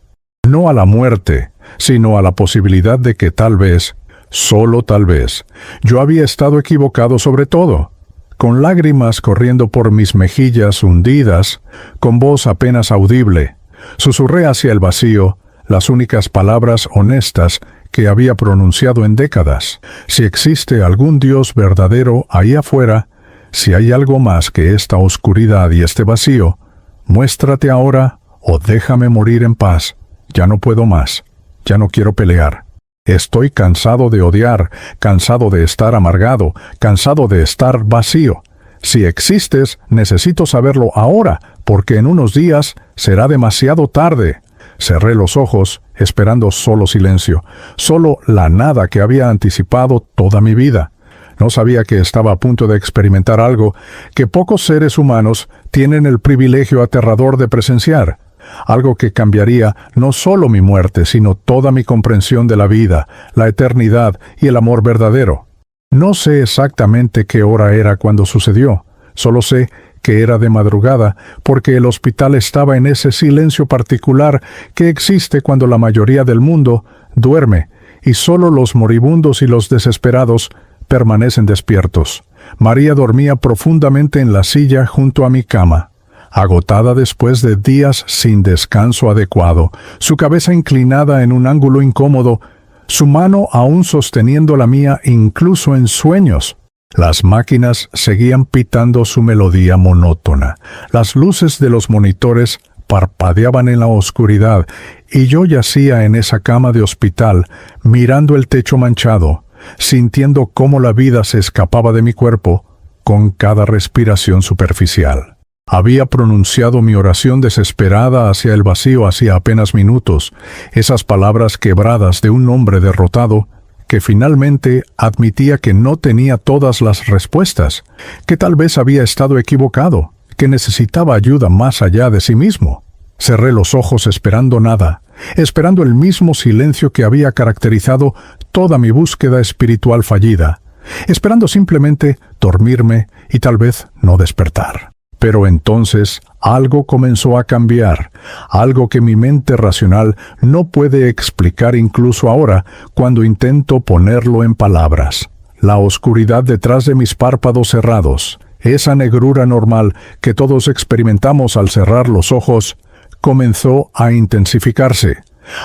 No a la muerte, sino a la posibilidad de que tal vez, solo tal vez, yo había estado equivocado sobre todo. Con lágrimas corriendo por mis mejillas hundidas, con voz apenas audible, susurré hacia el vacío las únicas palabras honestas que había pronunciado en décadas. Si existe algún Dios verdadero ahí afuera, si hay algo más que esta oscuridad y este vacío, muéstrate ahora o déjame morir en paz. Ya no puedo más. Ya no quiero pelear. Estoy cansado de odiar, cansado de estar amargado, cansado de estar vacío. Si existes, necesito saberlo ahora, porque en unos días será demasiado tarde. Cerré los ojos, esperando solo silencio, solo la nada que había anticipado toda mi vida. No sabía que estaba a punto de experimentar algo que pocos seres humanos tienen el privilegio aterrador de presenciar. Algo que cambiaría no solo mi muerte, sino toda mi comprensión de la vida, la eternidad y el amor verdadero. No sé exactamente qué hora era cuando sucedió, solo sé que era de madrugada, porque el hospital estaba en ese silencio particular que existe cuando la mayoría del mundo duerme y solo los moribundos y los desesperados permanecen despiertos. María dormía profundamente en la silla junto a mi cama, agotada después de días sin descanso adecuado, su cabeza inclinada en un ángulo incómodo, su mano aún sosteniendo la mía incluso en sueños. Las máquinas seguían pitando su melodía monótona. Las luces de los monitores parpadeaban en la oscuridad y yo yacía en esa cama de hospital, mirando el techo manchado, sintiendo cómo la vida se escapaba de mi cuerpo con cada respiración superficial. Había pronunciado mi oración desesperada hacia el vacío hacía apenas minutos, esas palabras quebradas de un hombre derrotado que finalmente admitía que no tenía todas las respuestas, que tal vez había estado equivocado, que necesitaba ayuda más allá de sí mismo. Cerré los ojos esperando nada, esperando el mismo silencio que había caracterizado toda mi búsqueda espiritual fallida, esperando simplemente dormirme y tal vez no despertar. Pero entonces algo comenzó a cambiar, algo que mi mente racional no puede explicar incluso ahora cuando intento ponerlo en palabras. La oscuridad detrás de mis párpados cerrados, esa negrura normal que todos experimentamos al cerrar los ojos, comenzó a intensificarse,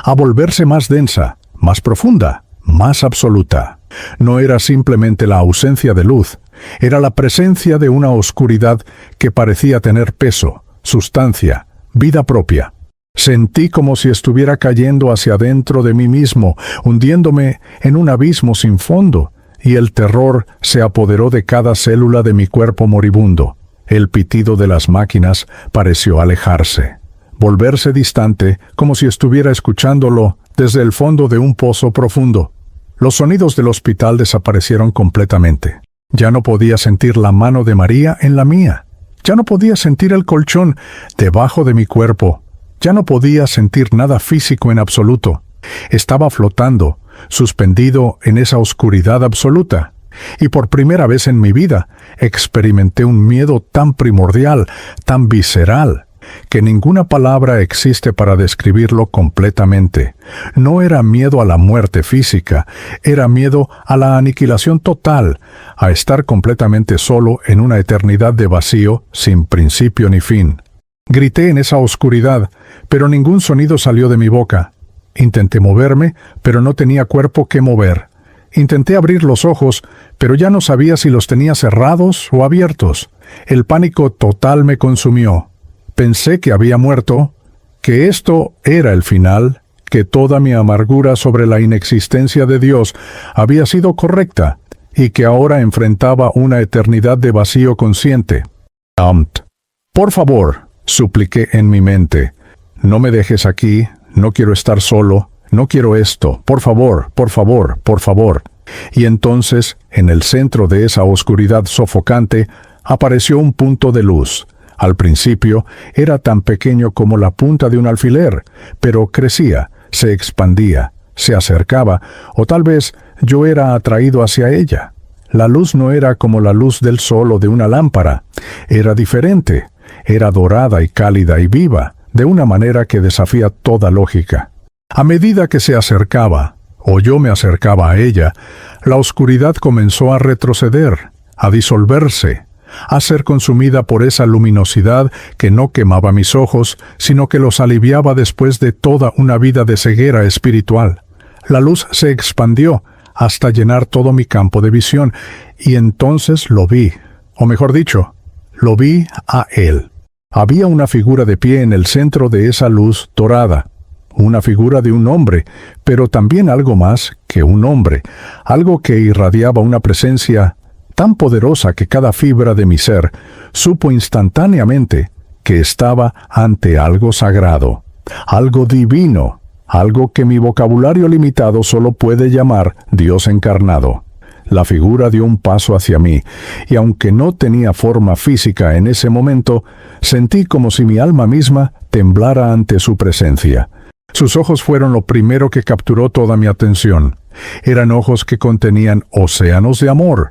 a volverse más densa, más profunda, más absoluta. No era simplemente la ausencia de luz, era la presencia de una oscuridad que parecía tener peso, sustancia, vida propia. Sentí como si estuviera cayendo hacia adentro de mí mismo, hundiéndome en un abismo sin fondo, y el terror se apoderó de cada célula de mi cuerpo moribundo. El pitido de las máquinas pareció alejarse, volverse distante, como si estuviera escuchándolo desde el fondo de un pozo profundo. Los sonidos del hospital desaparecieron completamente. Ya no podía sentir la mano de María en la mía. Ya no podía sentir el colchón debajo de mi cuerpo. Ya no podía sentir nada físico en absoluto. Estaba flotando, suspendido en esa oscuridad absoluta. Y por primera vez en mi vida experimenté un miedo tan primordial, tan visceral, que ninguna palabra existe para describirlo completamente. No era miedo a la muerte física, era miedo a la aniquilación total, a estar completamente solo en una eternidad de vacío sin principio ni fin. Grité en esa oscuridad, pero ningún sonido salió de mi boca. Intenté moverme, pero no tenía cuerpo que mover. Intenté abrir los ojos, pero ya no sabía si los tenía cerrados o abiertos. El pánico total me consumió. Pensé que había muerto, que esto era el final, que toda mi amargura sobre la inexistencia de Dios había sido correcta y que ahora enfrentaba una eternidad de vacío consciente. Por favor, supliqué en mi mente, no me dejes aquí, no quiero estar solo, no quiero esto, por favor, por favor, por favor. Y entonces, en el centro de esa oscuridad sofocante, apareció un punto de luz. Al principio era tan pequeño como la punta de un alfiler, pero crecía, se expandía, se acercaba, o tal vez yo era atraído hacia ella. La luz no era como la luz del sol o de una lámpara, era diferente, era dorada y cálida y viva, de una manera que desafía toda lógica. A medida que se acercaba, o yo me acercaba a ella, la oscuridad comenzó a retroceder, a disolverse, a ser consumida por esa luminosidad que no quemaba mis ojos, sino que los aliviaba después de toda una vida de ceguera espiritual. La luz se expandió hasta llenar todo mi campo de visión, y entonces lo vi, o mejor dicho, lo vi a él. Había una figura de pie en el centro de esa luz dorada, una figura de un hombre, pero también algo más que un hombre, algo que irradiaba una presencia tan poderosa que cada fibra de mi ser supo instantáneamente que estaba ante algo sagrado, algo divino, algo que mi vocabulario limitado solo puede llamar Dios encarnado. La figura dio un paso hacia mí, y aunque no tenía forma física en ese momento, sentí como si mi alma misma temblara ante su presencia. Sus ojos fueron lo primero que capturó toda mi atención. Eran ojos que contenían océanos de amor,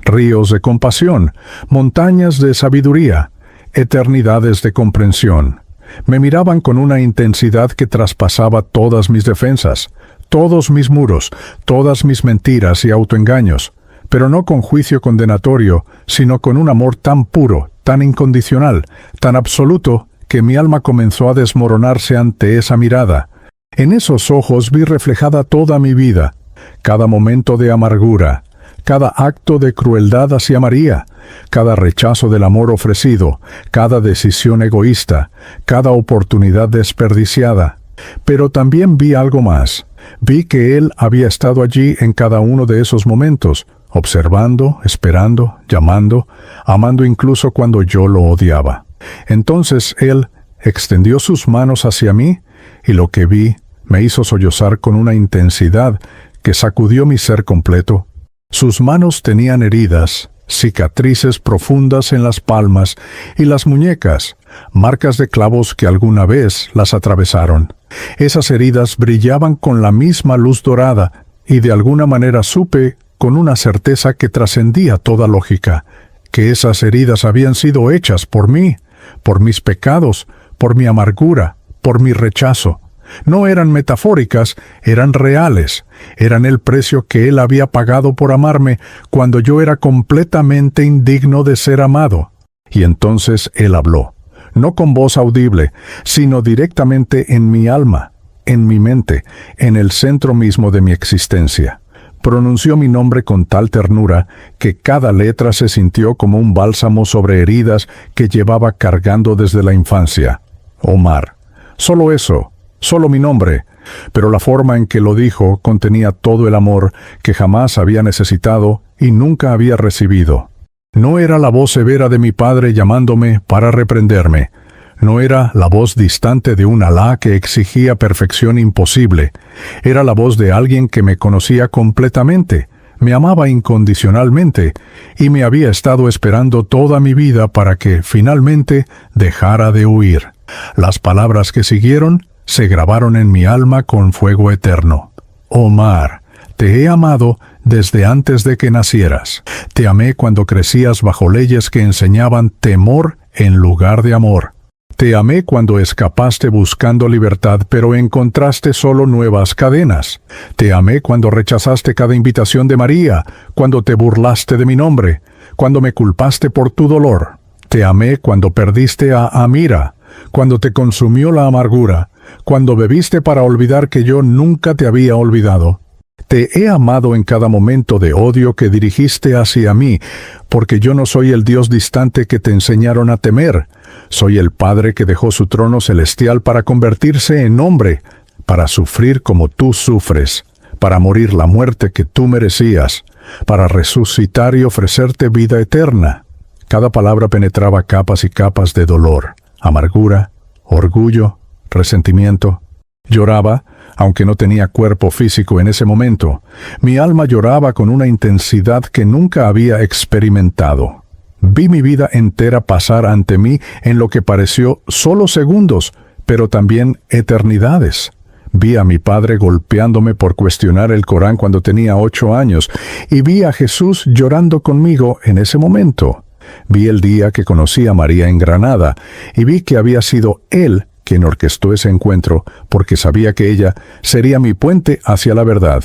ríos de compasión, montañas de sabiduría, eternidades de comprensión. Me miraban con una intensidad que traspasaba todas mis defensas, todos mis muros, todas mis mentiras y autoengaños, pero no con juicio condenatorio, sino con un amor tan puro, tan incondicional, tan absoluto, que mi alma comenzó a desmoronarse ante esa mirada. En esos ojos vi reflejada toda mi vida, cada momento de amargura, cada acto de crueldad hacia María, cada rechazo del amor ofrecido, cada decisión egoísta, cada oportunidad desperdiciada. Pero también vi algo más. Vi que Él había estado allí en cada uno de esos momentos, observando, esperando, llamando, amando incluso cuando yo lo odiaba. Entonces Él extendió sus manos hacia mí, y lo que vi me hizo sollozar con una intensidad que sacudió mi ser completo. Sus manos tenían heridas, cicatrices profundas en las palmas y las muñecas, marcas de clavos que alguna vez las atravesaron. Esas heridas brillaban con la misma luz dorada, y de alguna manera supe, con una certeza que trascendía toda lógica, que esas heridas habían sido hechas por mí, por mis pecados, por mi amargura, por mi rechazo. No eran metafóricas, eran reales, eran el precio que Él había pagado por amarme cuando yo era completamente indigno de ser amado. Y entonces Él habló, no con voz audible, sino directamente en mi alma, en mi mente, en el centro mismo de mi existencia. Pronunció mi nombre con tal ternura que cada letra se sintió como un bálsamo sobre heridas que llevaba cargando desde la infancia. Omar. Solo eso. Solo mi nombre, pero la forma en que lo dijo contenía todo el amor que jamás había necesitado y nunca había recibido. No era la voz severa de mi padre llamándome para reprenderme. No era la voz distante de un Alá que exigía perfección imposible. Era la voz de alguien que me conocía completamente, me amaba incondicionalmente y me había estado esperando toda mi vida para que finalmente dejara de huir. Las palabras que siguieron se grabaron en mi alma con fuego eterno. Omar, te he amado desde antes de que nacieras. Te amé cuando crecías bajo leyes que enseñaban temor en lugar de amor. Te amé cuando escapaste buscando libertad, pero encontraste solo nuevas cadenas. Te amé cuando rechazaste cada invitación de María, cuando te burlaste de mi nombre, cuando me culpaste por tu dolor. Te amé cuando perdiste a Amira, cuando te consumió la amargura, cuando bebiste para olvidar que yo nunca te había olvidado. Te he amado en cada momento de odio que dirigiste hacia mí, porque yo no soy el Dios distante que te enseñaron a temer. Soy el Padre que dejó su trono celestial para convertirse en hombre, para sufrir como tú sufres, para morir la muerte que tú merecías, para resucitar y ofrecerte vida eterna. Cada palabra penetraba capas y capas de dolor, amargura, orgullo, resentimiento. Lloraba, aunque no tenía cuerpo físico en ese momento. Mi alma lloraba con una intensidad que nunca había experimentado. Vi mi vida entera pasar ante mí en lo que pareció solo segundos, pero también eternidades. Vi a mi padre golpeándome por cuestionar el Corán cuando tenía 8 años, y vi a Jesús llorando conmigo en ese momento. Vi el día que conocí a María en Granada, y vi que había sido Él quien orquestó ese encuentro, porque sabía que ella sería mi puente hacia la verdad.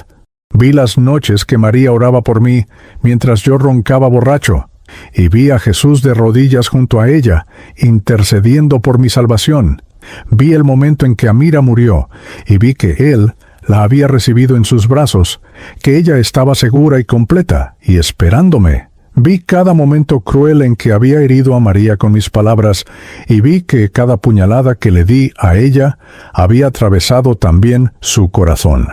Vi las noches que María oraba por mí, mientras yo roncaba borracho, y vi a Jesús de rodillas junto a ella, intercediendo por mi salvación. Vi el momento en que Amira murió, y vi que Él la había recibido en sus brazos, que ella estaba segura y completa, y esperándome. Vi cada momento cruel en que había herido a María con mis palabras, y vi que cada puñalada que le di a ella había atravesado también su corazón.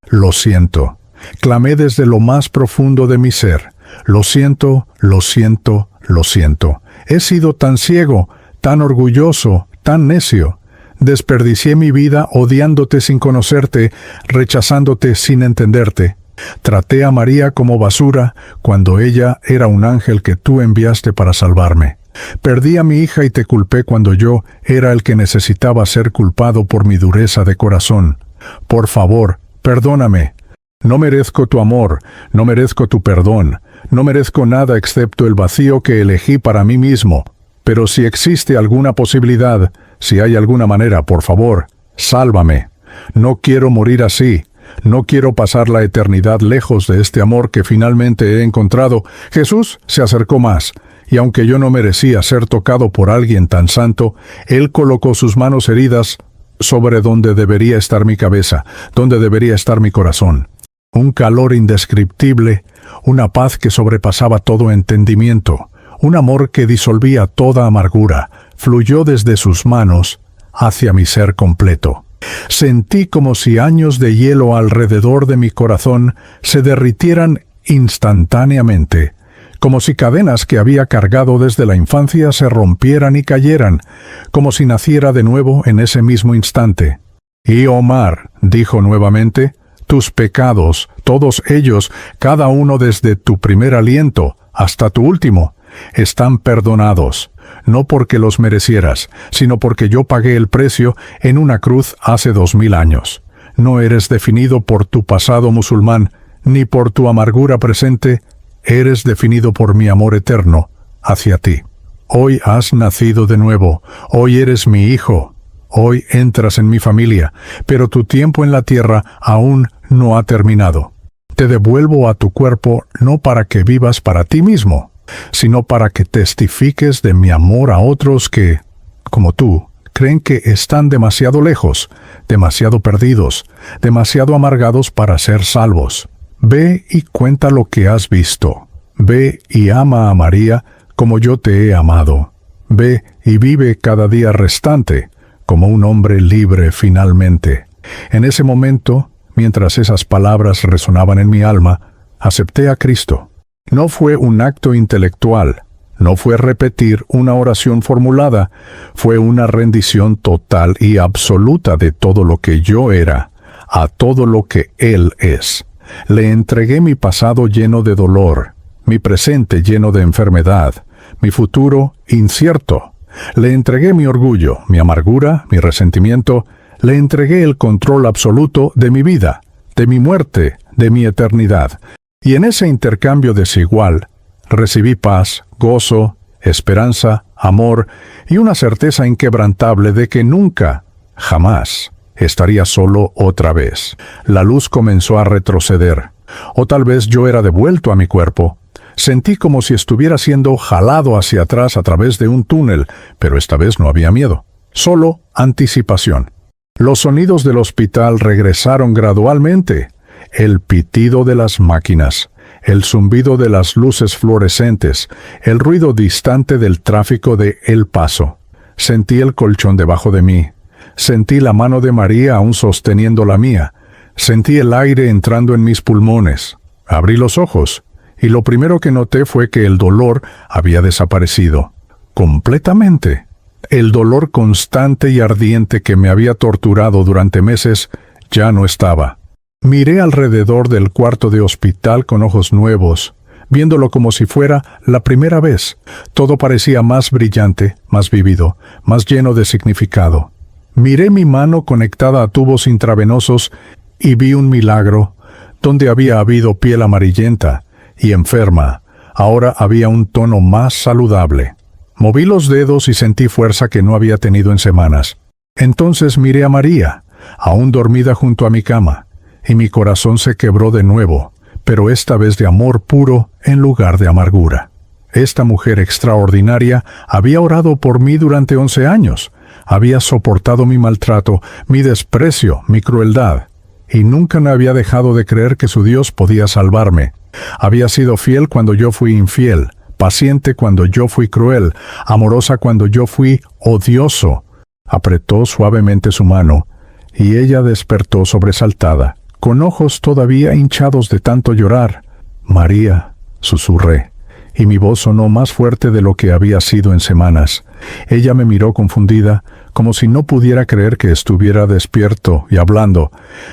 Lo siento. Clamé desde lo más profundo de mi ser. Lo siento, lo siento, lo siento. He sido tan ciego, tan orgulloso, tan necio. Desperdicié mi vida odiándote sin conocerte, rechazándote sin entenderte. Traté a María como basura cuando ella era un ángel que tú enviaste para salvarme. Perdí a mi hija y te culpé cuando yo era el que necesitaba ser culpado por mi dureza de corazón. Por favor, perdóname. No merezco tu amor, no merezco tu perdón, no merezco nada excepto el vacío que elegí para mí mismo. Pero si existe alguna posibilidad, si hay alguna manera, por favor, sálvame. No quiero morir así. No quiero pasar la eternidad lejos de este amor que finalmente he encontrado. Jesús se acercó más, y aunque yo no merecía ser tocado por alguien tan santo, Él colocó sus manos heridas sobre donde debería estar mi cabeza, donde debería estar mi corazón. Un calor indescriptible, una paz que sobrepasaba todo entendimiento, un amor que disolvía toda amargura, fluyó desde sus manos hacia mi ser completo. Sentí como si años de hielo alrededor de mi corazón se derritieran instantáneamente, como si cadenas que había cargado desde la infancia se rompieran y cayeran, como si naciera de nuevo en ese mismo instante. Y Omar, dijo nuevamente, tus pecados, todos ellos, cada uno desde tu primer aliento hasta tu último, están perdonados, no porque los merecieras, sino porque yo pagué el precio en una cruz hace 2000 años. No eres definido por tu pasado musulmán, ni por tu amargura presente, eres definido por mi amor eterno hacia ti. Hoy has nacido de nuevo, hoy eres mi hijo, hoy entras en mi familia, pero tu tiempo en la tierra aún no ha terminado. Te devuelvo a tu cuerpo no para que vivas para ti mismo, sino para que testifiques de mi amor a otros que, como tú, creen que están demasiado lejos, demasiado perdidos, demasiado amargados para ser salvos. Ve y cuenta lo que has visto. Ve y ama a María como yo te he amado. Ve y vive cada día restante como un hombre libre finalmente. En ese momento, mientras esas palabras resonaban en mi alma, acepté a Cristo. No fue un acto intelectual, no fue repetir una oración formulada, fue una rendición total y absoluta de todo lo que yo era, a todo lo que Él es. Le entregué mi pasado lleno de dolor, mi presente lleno de enfermedad, mi futuro incierto. Le entregué mi orgullo, mi amargura, mi resentimiento. Le entregué el control absoluto de mi vida, de mi muerte, de mi eternidad. Y en ese intercambio desigual, recibí paz, gozo, esperanza, amor y una certeza inquebrantable de que nunca, jamás, estaría solo otra vez. La luz comenzó a retroceder, o tal vez yo era devuelto a mi cuerpo. Sentí como si estuviera siendo jalado hacia atrás a través de un túnel, pero esta vez no había miedo, solo anticipación. Los sonidos del hospital regresaron gradualmente. El pitido de las máquinas, el zumbido de las luces fluorescentes, el ruido distante del tráfico de El Paso. Sentí el colchón debajo de mí. Sentí la mano de María aún sosteniendo la mía. Sentí el aire entrando en mis pulmones. Abrí los ojos, y lo primero que noté fue que el dolor había desaparecido. Completamente. El dolor constante y ardiente que me había torturado durante meses ya no estaba. Miré alrededor del cuarto de hospital con ojos nuevos, viéndolo como si fuera la primera vez. Todo parecía más brillante, más vívido, más lleno de significado. Miré mi mano conectada a tubos intravenosos y vi un milagro. Donde había habido piel amarillenta y enferma, ahora había un tono más saludable. Moví los dedos y sentí fuerza que no había tenido en semanas. Entonces miré a María, aún dormida junto a mi cama, y mi corazón se quebró de nuevo, pero esta vez de amor puro en lugar de amargura. Esta mujer extraordinaria había orado por mí durante 11 años, había soportado mi maltrato, mi desprecio, mi crueldad, y nunca me había dejado de creer que su Dios podía salvarme. Había sido fiel cuando yo fui infiel, paciente cuando yo fui cruel, amorosa cuando yo fui odioso. Apretó suavemente su mano, y ella despertó sobresaltada, con ojos todavía hinchados de tanto llorar. María, susurré, y mi voz sonó más fuerte de lo que había sido en semanas. Ella me miró confundida, como si no pudiera creer que estuviera despierto y hablando.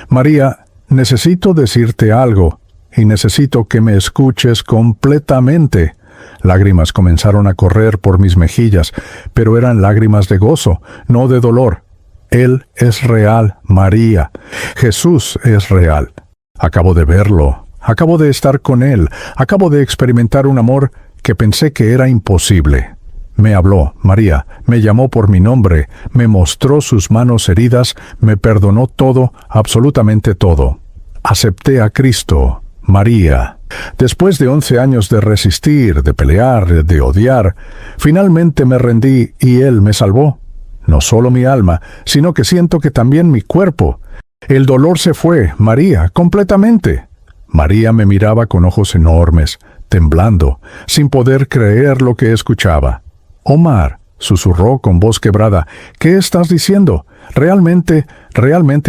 María, necesito decirte algo, y necesito que me escuches completamente. Lágrimas comenzaron a correr por mis mejillas, pero eran lágrimas de gozo, no de dolor. Él es real, María. Jesús es real. Acabo de verlo. Acabo de estar con Él. Acabo de experimentar un amor que pensé que era imposible. Me habló, María, me llamó por mi nombre, me mostró sus manos heridas, me perdonó todo, absolutamente todo. Acepté a Cristo, María. Después de 11 años de resistir, de pelear, de odiar, finalmente me rendí y Él me salvó. No solo mi alma, sino que siento que también mi cuerpo. El dolor se fue, María, completamente. María me miraba con ojos enormes, temblando, sin poder creer lo que escuchaba. Omar, susurró con voz quebrada, ¿qué estás diciendo? ¿Realmente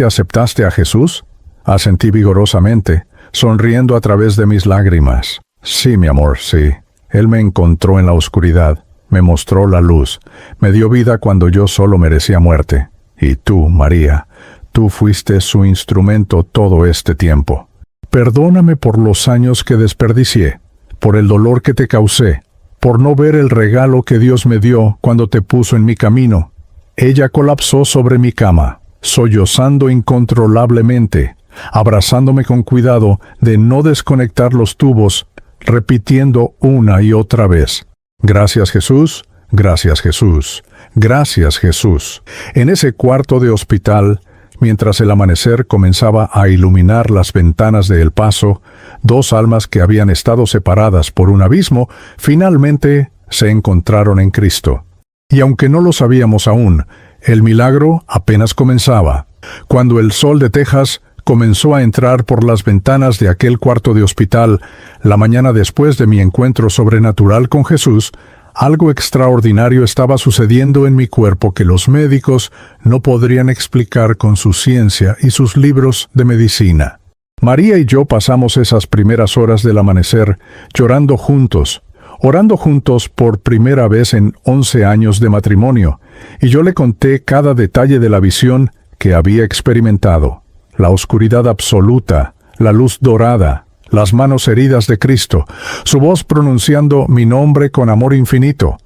aceptaste a Jesús? Asentí vigorosamente, sonriendo a través de mis lágrimas. Sí, mi amor, sí. Él me encontró en la oscuridad, me mostró la luz, me dio vida cuando yo solo merecía muerte. Y tú, María, tú fuiste su instrumento todo este tiempo. Perdóname por los años que desperdicié, por el dolor que te causé, por no ver el regalo que Dios me dio cuando te puso en mi camino. Ella colapsó sobre mi cama, sollozando incontrolablemente, abrazándome con cuidado de no desconectar los tubos, repitiendo una y otra vez: «Gracias, Jesús, gracias, Jesús, gracias, Jesús». En ese cuarto de hospital, mientras el amanecer comenzaba a iluminar las ventanas de El Paso, dos almas que habían estado separadas por un abismo, finalmente se encontraron en Cristo. Y aunque no lo sabíamos aún, el milagro apenas comenzaba. Cuando el sol de Texas comenzó a entrar por las ventanas de aquel cuarto de hospital, la mañana después de mi encuentro sobrenatural con Jesús, algo extraordinario estaba sucediendo en mi cuerpo que los médicos no podrían explicar con su ciencia y sus libros de medicina. María y yo pasamos esas primeras horas del amanecer llorando juntos, orando juntos por primera vez en 11 años de matrimonio, y yo le conté cada detalle de la visión que había experimentado: la oscuridad absoluta, la luz dorada, las manos heridas de Cristo, su voz pronunciando mi nombre con amor infinito,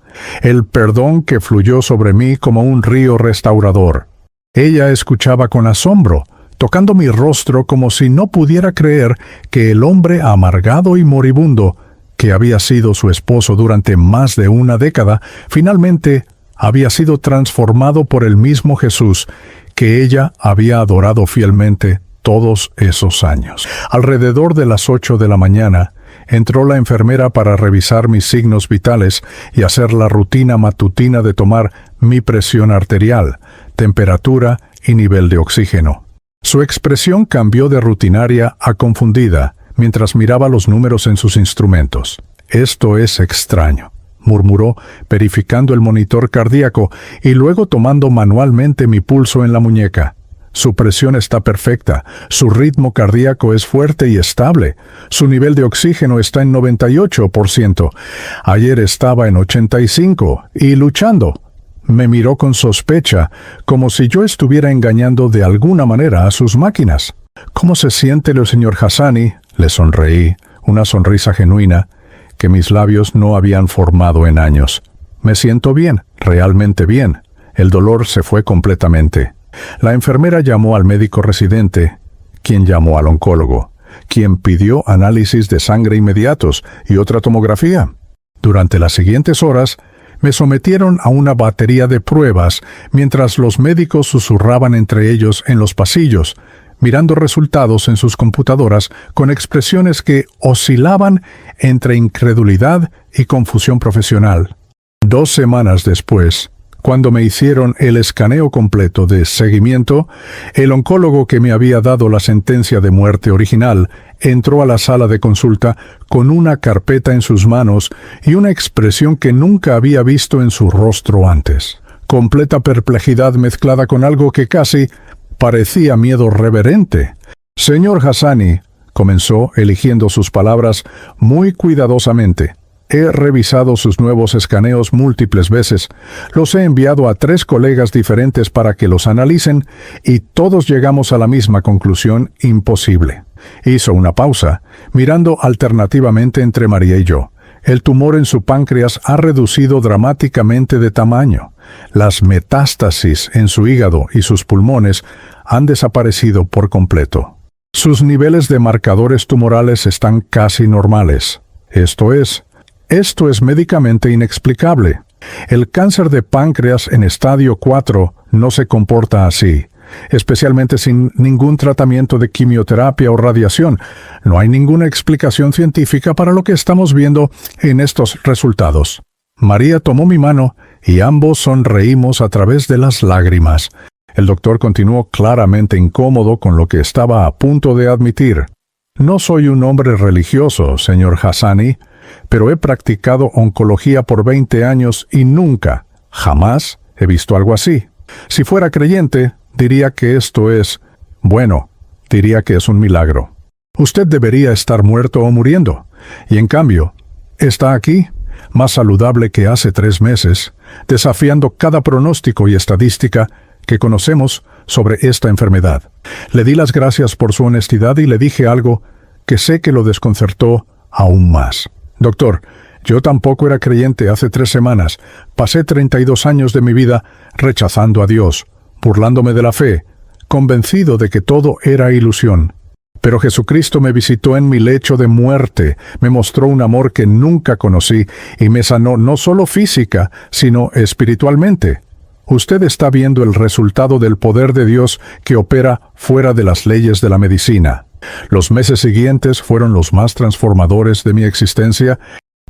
el perdón que fluyó sobre mí como un río restaurador. Ella escuchaba con asombro, tocando mi rostro como si no pudiera creer que el hombre amargado y moribundo, que había sido su esposo durante más de una década, finalmente había sido transformado por el mismo Jesús que ella había adorado fielmente todos esos años. Alrededor de las 8 de la mañana, entró la enfermera para revisar mis signos vitales y hacer la rutina matutina de tomar mi presión arterial, temperatura y nivel de oxígeno. Su expresión cambió de rutinaria a confundida mientras miraba los números en sus instrumentos. «Esto es extraño», murmuró, verificando el monitor cardíaco y luego tomando manualmente mi pulso en la muñeca. «Su presión está perfecta, su ritmo cardíaco es fuerte y estable, su nivel de oxígeno está en 98%. Ayer estaba en 85% y luchando». Me miró con sospecha, como si yo estuviera engañando de alguna manera a sus máquinas. «¿Cómo se siente el señor Hassani?», le sonreí, una sonrisa genuina que mis labios no habían formado en años. «Me siento bien, realmente bien. El dolor se fue completamente». La enfermera llamó al médico residente, quien llamó al oncólogo, quien pidió análisis de sangre inmediatos y otra tomografía. Durante las siguientes horas, me sometieron a una batería de pruebas mientras los médicos susurraban entre ellos en los pasillos, mirando resultados en sus computadoras con expresiones que oscilaban entre incredulidad y confusión profesional. 2 semanas después, cuando me hicieron el escaneo completo de seguimiento, el oncólogo que me había dado la sentencia de muerte original entró a la sala de consulta con una carpeta en sus manos y una expresión que nunca había visto en su rostro antes. Completa perplejidad mezclada con algo que casi parecía miedo reverente. «Señor Hassani», comenzó, eligiendo sus palabras muy cuidadosamente, «he revisado sus nuevos escaneos múltiples veces. Los he enviado a 3 colegas diferentes para que los analicen y todos llegamos a la misma conclusión imposible». Hizo una pausa, mirando alternativamente entre María y yo. «El tumor en su páncreas ha reducido dramáticamente de tamaño. Las metástasis en su hígado y sus pulmones han desaparecido por completo. Sus niveles de marcadores tumorales están casi normales. Esto es médicamente inexplicable. El cáncer de páncreas en estadio 4 no se comporta así. especialmente sin ningún tratamiento de quimioterapia o radiación. No hay ninguna explicación científica para lo que estamos viendo en estos resultados. María tomó mi mano y ambos sonreímos a través de las lágrimas. El doctor continuó claramente incómodo con lo que estaba a punto de admitir. No soy un hombre religioso, señor Hassani, pero he practicado oncología por 20 años y nunca, jamás, he visto algo así. Si fuera creyente, diría que esto es, diría que es un milagro. Usted debería estar muerto o muriendo, y en cambio, está aquí, más saludable que hace 3 meses, desafiando cada pronóstico y estadística que conocemos sobre esta enfermedad. Le di las gracias por su honestidad y le dije algo que sé que lo desconcertó aún más. Doctor, yo tampoco era creyente hace 3 semanas. Pasé 32 años de mi vida rechazando a Dios, burlándome de la fe, convencido de que todo era ilusión. Pero Jesucristo me visitó en mi lecho de muerte, me mostró un amor que nunca conocí y me sanó no solo física, sino espiritualmente. Usted está viendo el resultado del poder de Dios que opera fuera de las leyes de la medicina. Los meses siguientes fueron los más transformadores de mi existencia.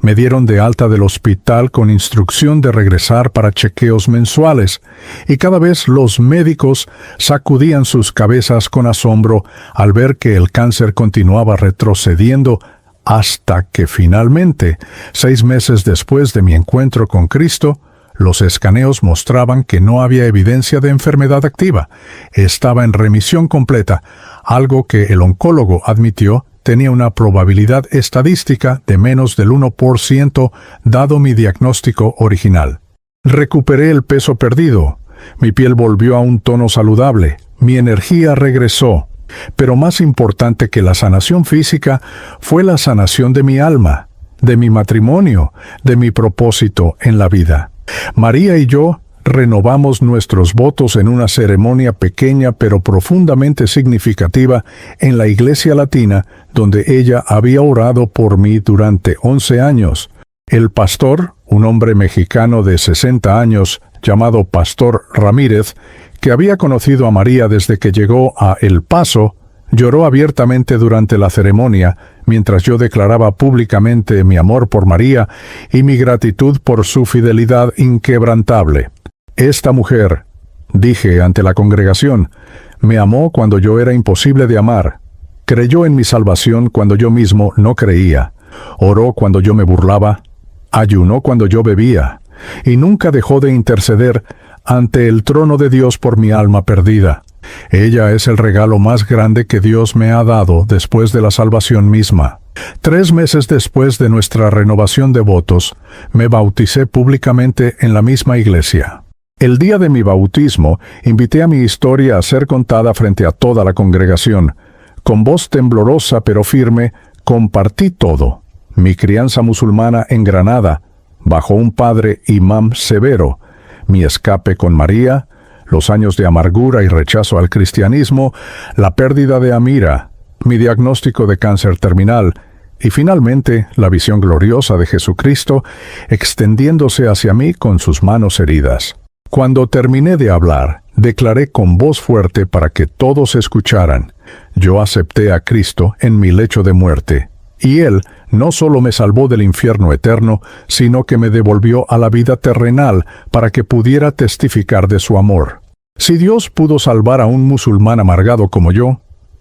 Me dieron de alta del hospital con instrucción de regresar para chequeos mensuales, y cada vez los médicos sacudían sus cabezas con asombro al ver que el cáncer continuaba retrocediendo hasta que finalmente, 6 meses después de mi encuentro con Cristo, los escaneos mostraban que no había evidencia de enfermedad activa. Estaba en remisión completa, algo que el oncólogo admitió tenía una probabilidad estadística de menos del 1% dado mi diagnóstico original. Recuperé el peso perdido. Mi piel volvió a un tono saludable. Mi energía regresó. Pero más importante que la sanación física fue la sanación de mi alma, de mi matrimonio, de mi propósito en la vida. María y yo renovamos nuestros votos en una ceremonia pequeña pero profundamente significativa en la Iglesia Latina, donde ella había orado por mí durante 11 años. El pastor, un hombre mexicano de 60 años, llamado Pastor Ramírez, que había conocido a María desde que llegó a El Paso, lloró abiertamente durante la ceremonia, mientras yo declaraba públicamente mi amor por María y mi gratitud por su fidelidad inquebrantable. Esta mujer, dije ante la congregación, me amó cuando yo era imposible de amar, creyó en mi salvación cuando yo mismo no creía, oró cuando yo me burlaba, ayunó cuando yo bebía, y nunca dejó de interceder ante el trono de Dios por mi alma perdida. Ella es el regalo más grande que Dios me ha dado después de la salvación misma. 3 meses después de nuestra renovación de votos, me bauticé públicamente en la misma iglesia. El día de mi bautismo, invité a mi historia a ser contada frente a toda la congregación. Con voz temblorosa pero firme, compartí todo. Mi crianza musulmana en Granada, bajo un padre imam severo, mi escape con María, los años de amargura y rechazo al cristianismo, la pérdida de Amira, mi diagnóstico de cáncer terminal, y finalmente la visión gloriosa de Jesucristo extendiéndose hacia mí con sus manos heridas. Cuando terminé de hablar, declaré con voz fuerte para que todos escucharan: yo acepté a Cristo en mi lecho de muerte, y Él no solo me salvó del infierno eterno, sino que me devolvió a la vida terrenal para que pudiera testificar de su amor. Si Dios pudo salvar a un musulmán amargado como yo,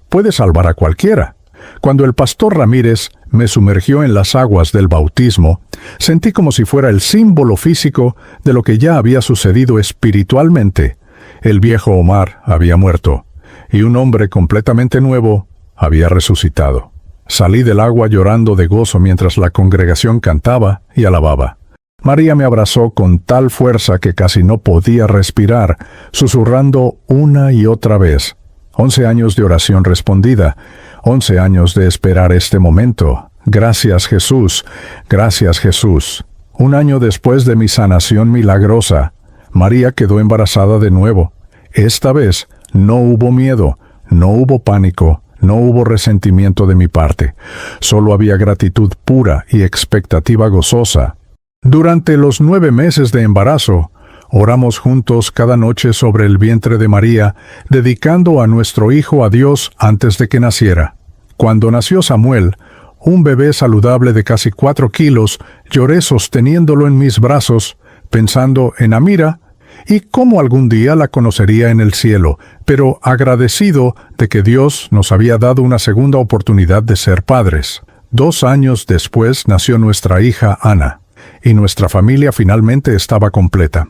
puede salvar a cualquiera. Cuando el pastor Ramírez me sumergió en las aguas del bautismo, sentí como si fuera el símbolo físico de lo que ya había sucedido espiritualmente. El viejo Omar había muerto, y un hombre completamente nuevo había resucitado. Salí del agua llorando de gozo mientras la congregación cantaba y alababa. María me abrazó con tal fuerza que casi no podía respirar, susurrando una y otra vez: 11 años de oración respondida, 11 años de esperar este momento. Gracias, Jesús, gracias, Jesús. 1 año después de mi sanación milagrosa, María quedó embarazada de nuevo. Esta vez no hubo miedo, no hubo pánico, no hubo resentimiento de mi parte. Solo había gratitud pura y expectativa gozosa. Durante los 9 meses de embarazo, Oramos juntos cada noche sobre el vientre de María, dedicando a nuestro hijo a Dios antes de que naciera. Cuando nació Samuel, un bebé saludable de casi 4 kilos, lloré sosteniéndolo en mis brazos, pensando en Amira y cómo algún día la conocería en el cielo, pero agradecido de que Dios nos había dado una segunda oportunidad de ser padres. 2 años después nació nuestra hija Ana, y nuestra familia finalmente estaba completa.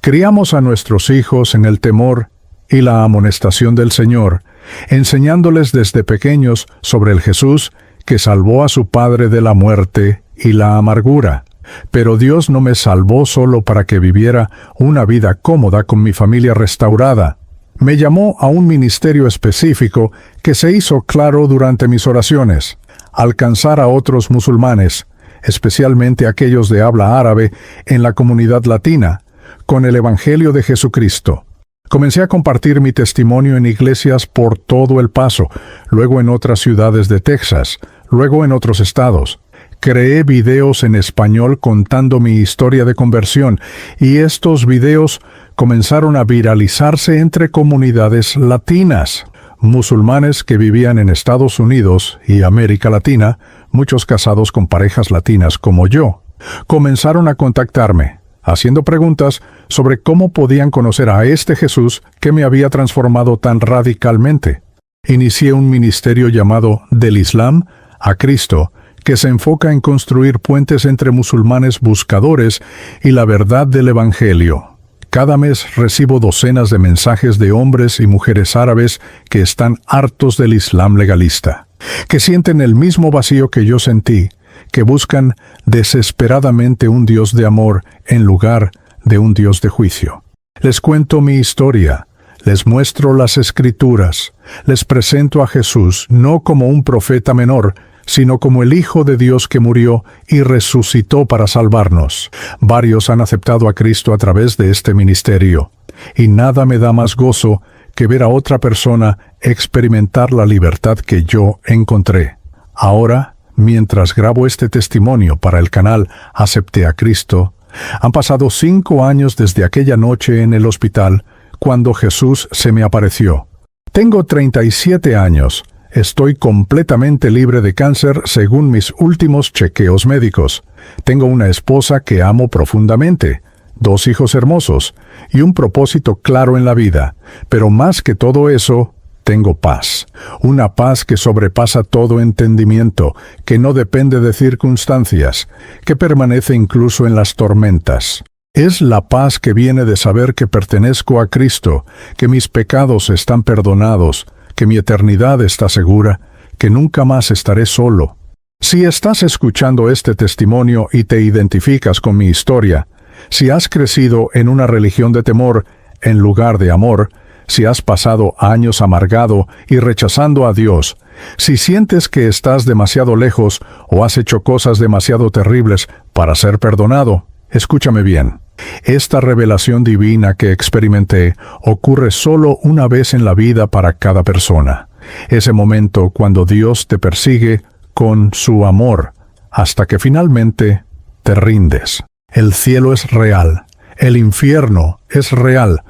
Criamos a nuestros hijos en el temor y la amonestación del Señor, enseñándoles desde pequeños sobre el Jesús que salvó a su padre de la muerte y la amargura. Pero Dios no me salvó solo para que viviera una vida cómoda con mi familia restaurada. Me llamó a un ministerio específico que se hizo claro durante mis oraciones: alcanzar a otros musulmanes, especialmente aquellos de habla árabe, en la comunidad latina, con el Evangelio de Jesucristo. Comencé a compartir mi testimonio en iglesias por todo El Paso, luego en otras ciudades de Texas, luego en otros estados. Creé videos en español contando mi historia de conversión, y estos videos comenzaron a viralizarse entre comunidades latinas. Musulmanes que vivían en Estados Unidos y América Latina, muchos casados con parejas latinas como yo, comenzaron a contactarme, haciendo preguntas sobre cómo podían conocer a este Jesús que me había transformado tan radicalmente. Inicié un ministerio llamado Del Islam a Cristo, que se enfoca en construir puentes entre musulmanes buscadores y la verdad del Evangelio. Cada mes recibo docenas de mensajes de hombres y mujeres árabes que están hartos del Islam legalista, que sienten el mismo vacío que yo sentí, que buscan desesperadamente un Dios de amor en lugar de un Dios de juicio. Les cuento mi historia, les muestro las Escrituras, les presento a Jesús no como un profeta menor, sino como el Hijo de Dios que murió y resucitó para salvarnos. Varios han aceptado a Cristo a través de este ministerio, y nada me da más gozo que ver a otra persona experimentar la libertad que yo encontré. Ahora, mientras grabo este testimonio para el canal Acepté a Cristo, han pasado 5 años desde aquella noche en el hospital, cuando Jesús se me apareció. Tengo 37 años. Estoy completamente libre de cáncer según mis últimos chequeos médicos. Tengo una esposa que amo profundamente, 2 hijos hermosos y un propósito claro en la vida. Pero más que todo eso, tengo paz. Una paz que sobrepasa todo entendimiento, que no depende de circunstancias, que permanece incluso en las tormentas. Es la paz que viene de saber que pertenezco a Cristo, que mis pecados están perdonados, que mi eternidad está segura, que nunca más estaré solo. Si estás escuchando este testimonio y te identificas con mi historia, si has crecido en una religión de temor en lugar de amor, si has pasado años amargado y rechazando a Dios, si sientes que estás demasiado lejos o has hecho cosas demasiado terribles para ser perdonado, escúchame bien. Esta revelación divina que experimenté ocurre solo una vez en la vida para cada persona. Ese momento cuando Dios te persigue con su amor, hasta que finalmente te rindes. El cielo es real, el infierno es real,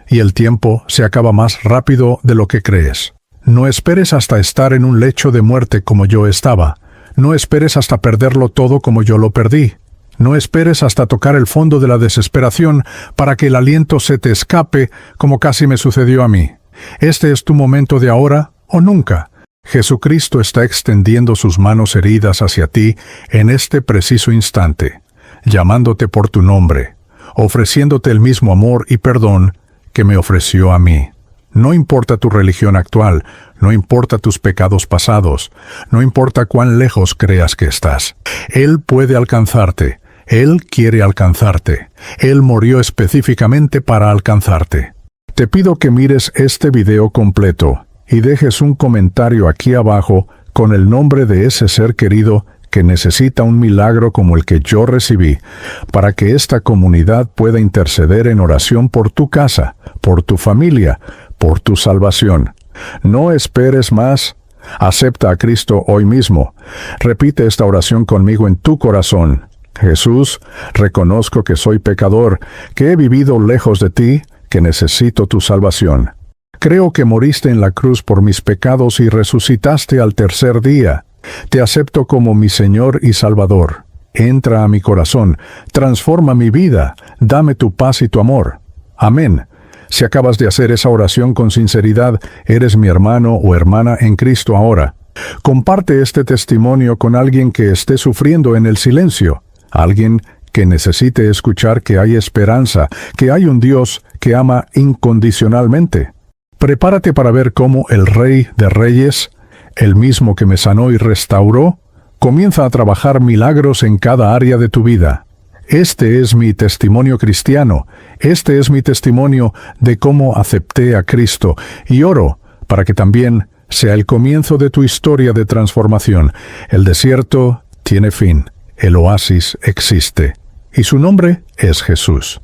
y el tiempo se acaba más rápido de lo que crees. No esperes hasta estar en un lecho de muerte como yo estaba. No esperes hasta perderlo todo como yo lo perdí. No esperes hasta tocar el fondo de la desesperación para que el aliento se te escape, como casi me sucedió a mí. Este es tu momento de ahora o nunca. Jesucristo está extendiendo sus manos heridas hacia ti en este preciso instante, llamándote por tu nombre, ofreciéndote el mismo amor y perdón que me ofreció a mí. No importa tu religión actual, no importa tus pecados pasados, no importa cuán lejos creas que estás. Él puede alcanzarte. Él quiere alcanzarte. Él murió específicamente para alcanzarte. Te pido que mires este video completo y dejes un comentario aquí abajo con el nombre de ese ser querido que necesita un milagro como el que yo recibí, para que esta comunidad pueda interceder en oración por tu casa, por tu familia, por tu salvación. No esperes más. Acepta a Cristo hoy mismo. Repite esta oración conmigo en tu corazón. Jesús, reconozco que soy pecador, que he vivido lejos de ti, que necesito tu salvación. Creo que moriste en la cruz por mis pecados y resucitaste al tercer día. Te acepto como mi Señor y Salvador. Entra a mi corazón, transforma mi vida, dame tu paz y tu amor. Amén. Si acabas de hacer esa oración con sinceridad, eres mi hermano o hermana en Cristo ahora. Comparte este testimonio con alguien que esté sufriendo en el silencio, alguien que necesite escuchar que hay esperanza, que hay un Dios que ama incondicionalmente. Prepárate para ver cómo el Rey de Reyes, el mismo que me sanó y restauró, comienza a trabajar milagros en cada área de tu vida. Este es mi testimonio cristiano, este es mi testimonio de cómo acepté a Cristo, y oro para que también sea el comienzo de tu historia de transformación. El desierto tiene fin, el oasis existe, y su nombre es Jesús.